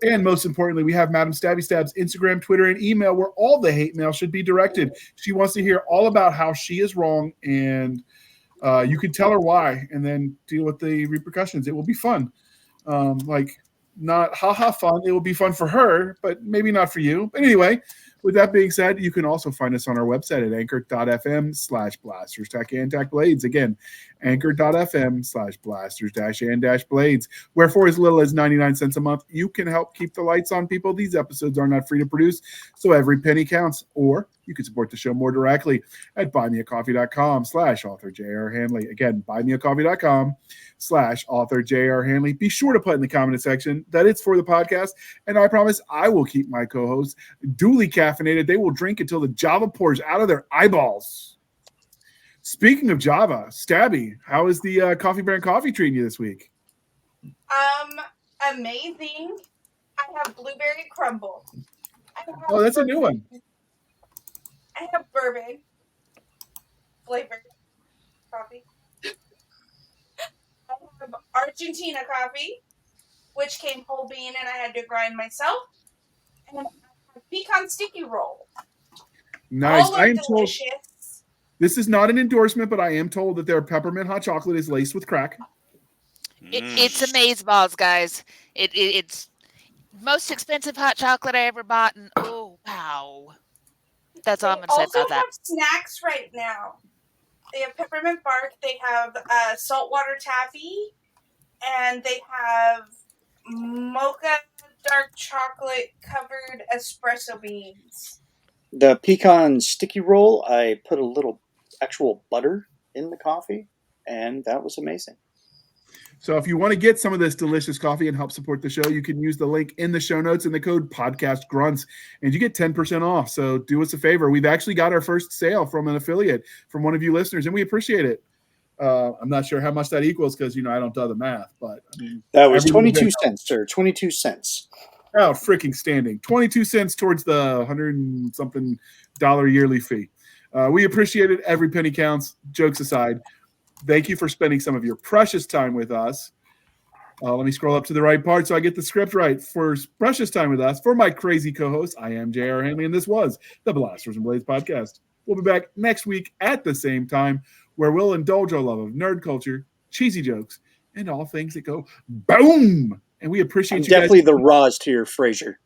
And most importantly, we have Madam Stabby Stab's Instagram, Twitter, and email, where all the hate mail should be directed. She wants to hear all about how she is wrong, and you can tell her why, and then deal with the repercussions. It will be fun. Not haha fun. It will be fun for her, but maybe not for you. But anyway, with that being said, you can also find us on our website at anchor.fm/blasters-and-blades. Again, anchor.fm/blasters-and-blades, where for as little as 99 cents a month, you can help keep the lights on, people. These episodes are not free to produce, so every penny counts. Or you can support the show more directly at buymeacoffee.com/author J.R. Handley. Again, buymeacoffee.com/author J.R. Handley. Be sure to put in the comment section that it's for the podcast, and I promise I will keep my co-hosts duly caffeinated. They will drink until the Java pours out of their eyeballs. Speaking of Java, Stabby, how is the Coffee Brand Coffee treating you this week? Amazing. I have blueberry crumble. Oh, that's a new one. I have bourbon flavored coffee. I have Argentina coffee, which came whole bean and I had to grind myself. And I have pecan sticky roll. Nice. All I are am told delicious. this is not an endorsement, but I am told that their peppermint hot chocolate is laced with crack. It's amazeballs, guys. It's most expensive hot chocolate I ever bought, and oh wow, that's all I'm gonna say about They that. also have snacks right now. They have peppermint bark. They have saltwater taffy, and they have mocha dark chocolate covered espresso beans. The pecan sticky roll, I put a little actual butter in the coffee, and that was amazing. So if you want to get some of this delicious coffee and help support the show, you can use the link in the show notes and the code PODCASTGRUNTS, and you get 10% off. So do us a favor. We've actually got our first sale from an affiliate, from one of you listeners, and we appreciate it. I'm not sure how much that equals because, I don't do the math, but I mean, that was 22 cents, sir. 22 cents. Oh, freaking standing. 22 cents towards the $100-something yearly fee. We appreciate it. Every penny counts. Jokes aside. Thank you for spending some of your precious time with us. Let me scroll up to the right part so I get the script right. For precious time with us, for my crazy co-host, I am J.R. Handley, and this was the Blasters and Blades podcast. We'll be back next week at the same time, where we'll indulge our love of nerd culture, cheesy jokes, and all things that go boom. And we appreciate you definitely guys. The Roz to your Frasier.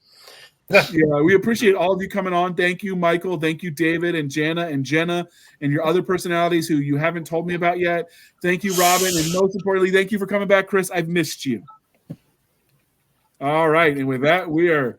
Yeah, we appreciate all of you coming on. Thank you, Michael. Thank you, David and Jana and Jenna and your other personalities who you haven't told me about yet. Thank you, Robin. And most importantly, thank you for coming back, Chris. I've missed you. All right. And with that, we are